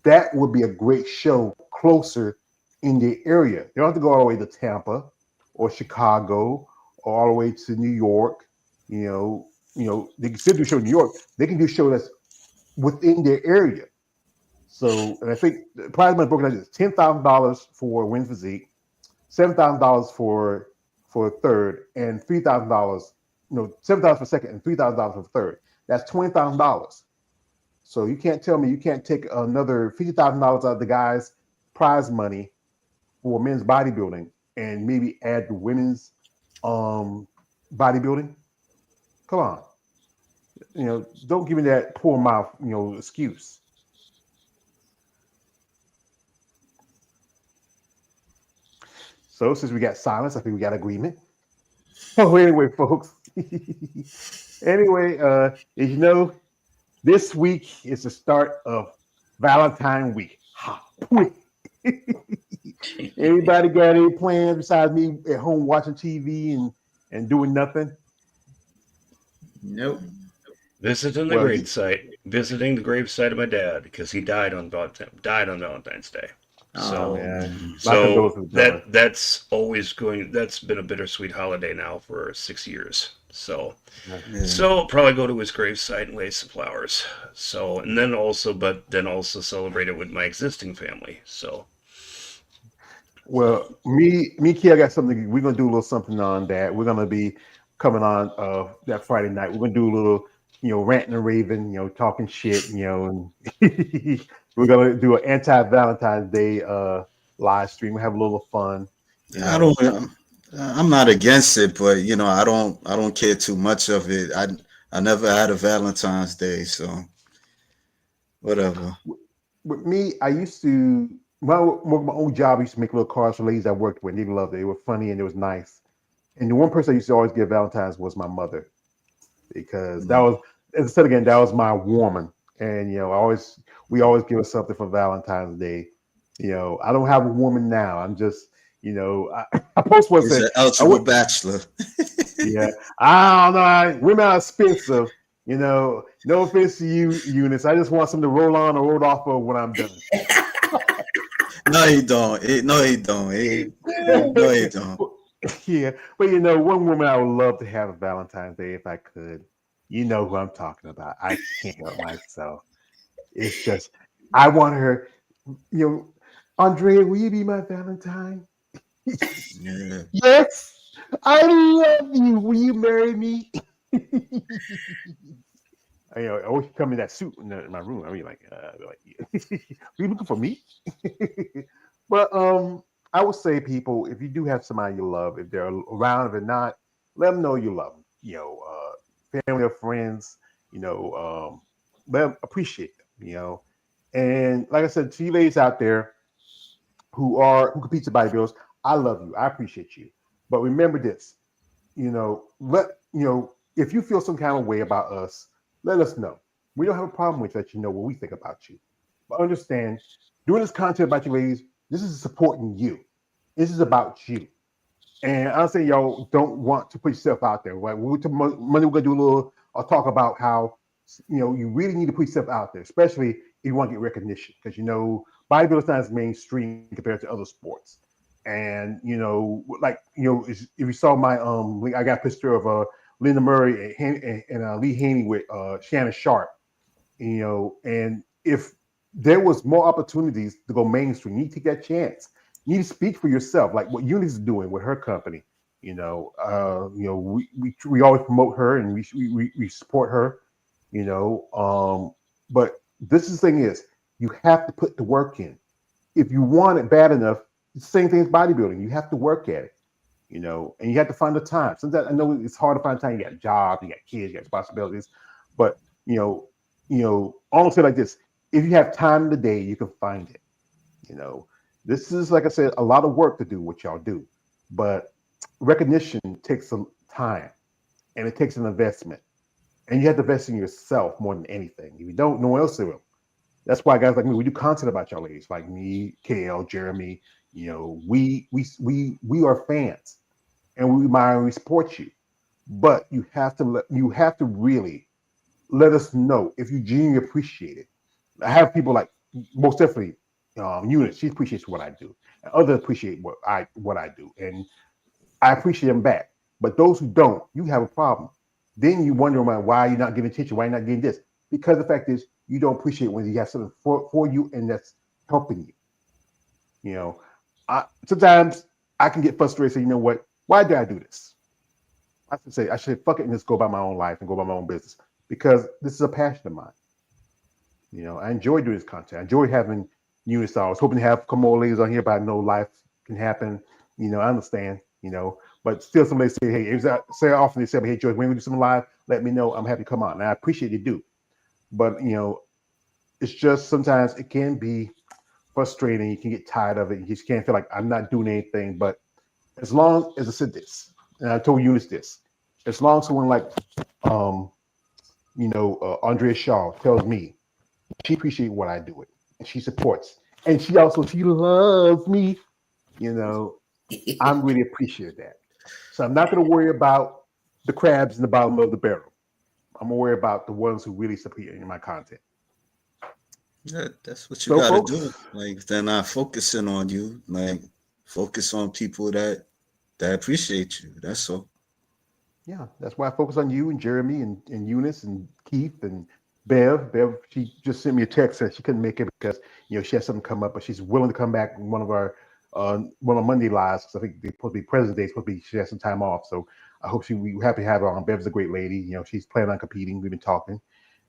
S1: That would be a great show closer in the area. They don't have to go all the way to Tampa or Chicago or all the way to New York. They can still do a show in New York. They can do a show that's within their area. So, and I think the prize money broken down is $10,000 for women's physique, $7,000 for third, and $3,000. $7,000 for second and $3,000 for third. That's $20,000. So you can't tell me you can't take another $50,000 out of the guy's prize money for men's bodybuilding and maybe add the women's bodybuilding. Come on. Don't give me that poor mouth, excuse. So since we got silence, I think we got agreement. Oh, anyway, folks. Anyway, as this week is the start of Valentine week. Anybody got any plans besides me at home watching TV and doing nothing?
S2: Nope.
S4: Visiting the
S1: Well,
S4: grave site. Visiting the grave site of my dad because he died on Valentine's Day.
S2: Oh,
S4: So
S1: man, my
S4: so
S1: condolences, brother.
S4: that's been a bittersweet holiday now for 6 years. So
S5: Yeah.
S4: so I'll probably go to his grave site and lay some flowers. So and then also celebrate it with my existing family. So
S1: Well, me, Key, I got something. We're gonna do a little something on that. We're gonna be coming on that Friday night. We're gonna do a little, ranting and raving, talking shit, and we're gonna do an anti-Valentine's Day live stream. We have a little fun.
S5: I don't. I'm not against it, but I don't care too much of it. I never had a Valentine's Day, so whatever.
S1: With me, I used to my own job. I used to make little cards for ladies I worked with. They loved it. They were funny and it was nice. And the one person I used to always give Valentine's was my mother, because that was, as I said again, that was my woman. And we always give her something for Valentine's Day. I don't have a woman now. I'm just, I post one
S5: He's
S1: saying,
S5: an eligible bachelor.
S1: yeah, I don't know. Women are expensive. No offense to you, Eunice. I just want something to roll on or roll off of when I'm done.
S5: No, he don't. No, he don't. No, he don't.
S1: Yeah, but one woman I would love to have a Valentine's Day if I could. You know who I'm talking about. I can't help myself. It's just I want her. Andrea, will you be my Valentine?
S5: Yeah.
S1: Yes, I love you. Will you marry me? I always come in that suit in my room. I mean, like, are you looking for me? But I would say, people, if you do have somebody you love, if they're around, if they're not, let them know you love them. Family or friends, let them appreciate them. And like I said, to you ladies out there who compete to bodybuilders, I love you. I appreciate you. But remember this, if you feel some kind of way about us, let us know. We don't have a problem with that. What we think about you. But understand, doing this content about you ladies, this is supporting you. This is about you. And I'll say y'all don't want to put yourself out there. Right? Monday we're gonna do a little talk about how you really need to put yourself out there, especially if you want to get recognition. Because bodybuilding not as mainstream compared to other sports. And if you saw my link, I got a picture of Linda Murray and Lee Haney with Shannon Sharp. And if there was more opportunities to go mainstream, you need to take that chance. You need to speak for yourself, like what Eunice is doing with her company. We always promote her and we support her. But this is the thing is, you have to put the work in. If you want it bad enough, it's the same thing as bodybuilding. You have to work at it. And you have to find the time. Sometimes I know it's hard to find time. You got a job, you got kids, you got responsibilities, but almost say like this: if you have time in the day, you can find it. This is, like I said, a lot of work to do what y'all do, but recognition takes some time and it takes an investment, and you have to invest in yourself more than anything. If you don't, no one else will. That's why guys like me, we do content about y'all ladies, like me, KL, Jeremy. We are fans, and we admire and we support you. But you have to really let us know if you genuinely appreciate it. I have people like, most definitely, Eunice, she appreciates what I do, and others appreciate what I do, and I appreciate them back. But those who don't, you have a problem. Then you wonder why you're not getting attention, why you're not getting this. Because the fact is, you don't appreciate when you have something for you and that's helping you. Sometimes I can get frustrated. Say, you know what? Why did I do this? I should fuck it and just go about my own life and go about my own business, because this is a passion of mine. I enjoy doing this content. I enjoy having Eunice. I was hoping to have a couple more ladies on here, but I know life can happen. I understand. But still, somebody say, hey, say often they say, hey, George, when we do something live, let me know. I'm happy to come on. And I appreciate you do. But it's just sometimes it can be frustrating. You can get tired of it. You just can't feel like I'm not doing anything. But as long as I said this, and I told Eunice this, as long as someone like Andrea Shaw tells me she appreciates what I do it, and she supports, and she loves me. you know, I'm really appreciative of that. So I'm not going to worry about the crabs in the bottom of the barrel. I'm going to worry about the ones who really support in my content.
S5: Yeah, that's what you
S1: So,
S5: gotta
S1: folks,
S5: do. Like they're not focusing on you. Like focus on people that appreciate you. That's all.
S1: yeah, that's why I focus on you and Jeremy and Eunice and Keith and Bev. Bev, she just sent me a text that she couldn't make it because she had something come up, but she's willing to come back in one of Monday lives. 'Cause I think they're supposed to be President's Day, supposed to be she has some time off. So I hope we're happy to have her on. Bev's a great lady. She's planning on competing. We've been talking,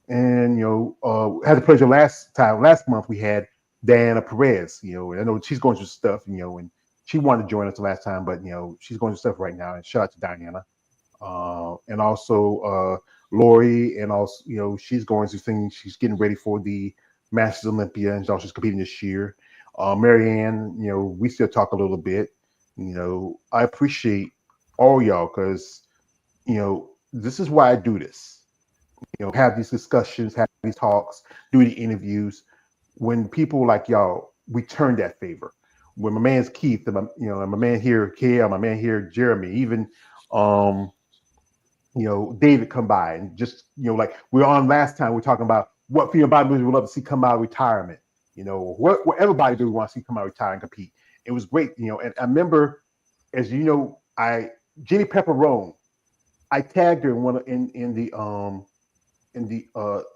S1: and had the pleasure last month we had Diana Perez. And I know she's going through stuff. And she wanted to join us the last time, but she's going through stuff right now. And shout out to Diana. And also Lori, and also she's going through things. She's getting ready for the Masters Olympia, and she's competing this year. Marianne, we still talk a little bit. I appreciate all y'all because this is why I do this. Have these discussions, have these talks, do the interviews. When people like y'all return that favor. When my man's Keith, and my man here, Kale, my man here, Jeremy, even David come by and just, like we were on last time, we are talking about what female bodybuilders would love to see come out of retirement. What everybody do we want to see come out of retire and compete. It was great, and I remember, as you know, Jenny Pepperone, I tagged her in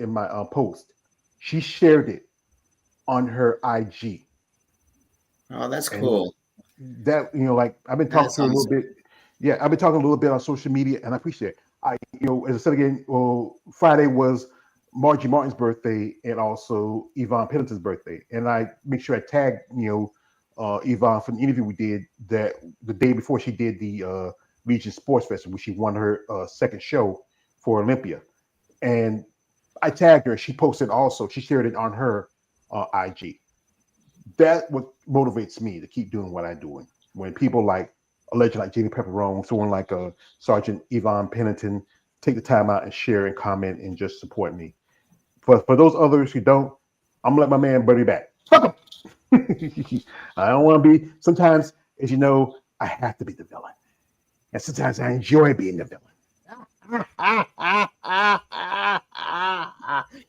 S1: my post. She shared it on her IG.
S2: Oh, that's
S1: And
S2: cool.
S1: that, like I've been talking
S2: That's
S1: to her a little
S2: awesome.
S1: bit. Yeah, I've been talking a little bit on social media, and I appreciate it. As I said again, well, Friday was Margie Martin's birthday and also Yvonne Pendleton's birthday, and I make sure I tagged Yvonne from the interview we did that the day before she did the Legion Sports Festival, where she won her second show for Olympia, and I tagged her. She posted also. She shared it on her IG. That what motivates me to keep doing what I'm doing. When people like a legend like Jamie Pepperone, someone like Sergeant Yvonne Pennington take the time out and share and comment and just support me. For those others who don't, I'm gonna let my man Buddy back. Fuck him. I don't want to be. Sometimes, as you know, I have to be the villain, and sometimes I enjoy being the villain.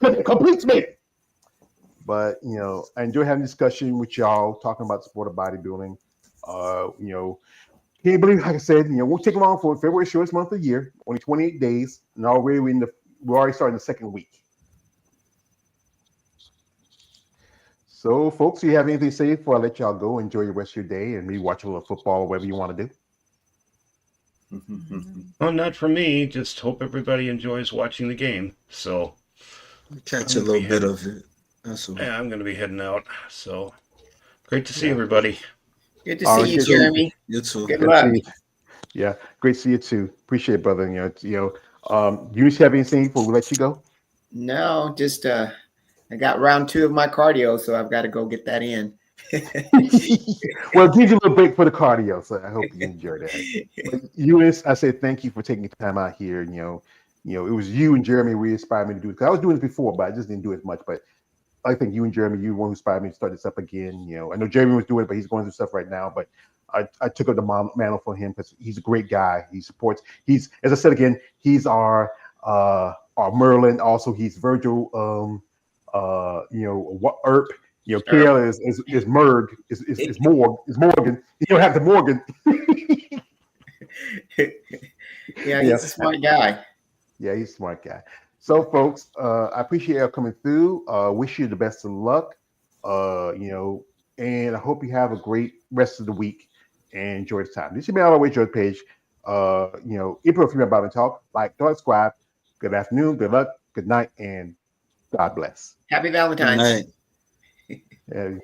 S1: Because it completes me. But I enjoy having discussion with y'all, talking about the sport of bodybuilding. Can't believe, like I said, we'll take long for February, shortest month of the year, only 28 days, and already we're already starting the second week. So, folks, do you have anything to say before I let y'all go? Enjoy your rest of your day and maybe watch a little football or whatever you want to do.
S4: Well, not for me. Just hope everybody enjoys watching the game. So
S5: Catch a little bit of it. That's all.
S4: Yeah, I'm going to be heading out. So great to see everybody.
S2: Good to see you,
S1: good
S2: Jeremy.
S5: You too.
S2: Good
S1: Good
S2: luck.
S1: to see you. Yeah, great to see you too. Appreciate it, brother. You just have anything before we let you go?
S2: No, just I got round 2 of my cardio, so I've got to go get that in.
S1: Well, it gives you a little break for the cardio, so I hope you enjoy that. But Eunice, I say thank you for taking the time out here. It was you and Jeremy who inspired me to do it. 'Cause I was doing this before, but I just didn't do it as much. But I think you and Jeremy, you one who inspired me to start this up again. I know Jeremy was doing it, but he's going through stuff right now. But I took up the mantle for him because he's a great guy. He supports. He's, as I said again, he's our Merlin. Also, he's Virgil. Earp. Kale is Merg. Is Morgan. You don't have the Morgan.
S2: Yeah, he's a smart guy.
S1: Yeah, he's a smart guy. So, folks, I appreciate y'all coming through. Wish you the best of luck. And I hope you have a great rest of the week and enjoy the time. This is me all the way, George Page. April Female Bible Talk. Like, don't subscribe. Good afternoon, good luck, good night, and God bless.
S2: Happy Valentine's.
S5: Good
S1: Yeah.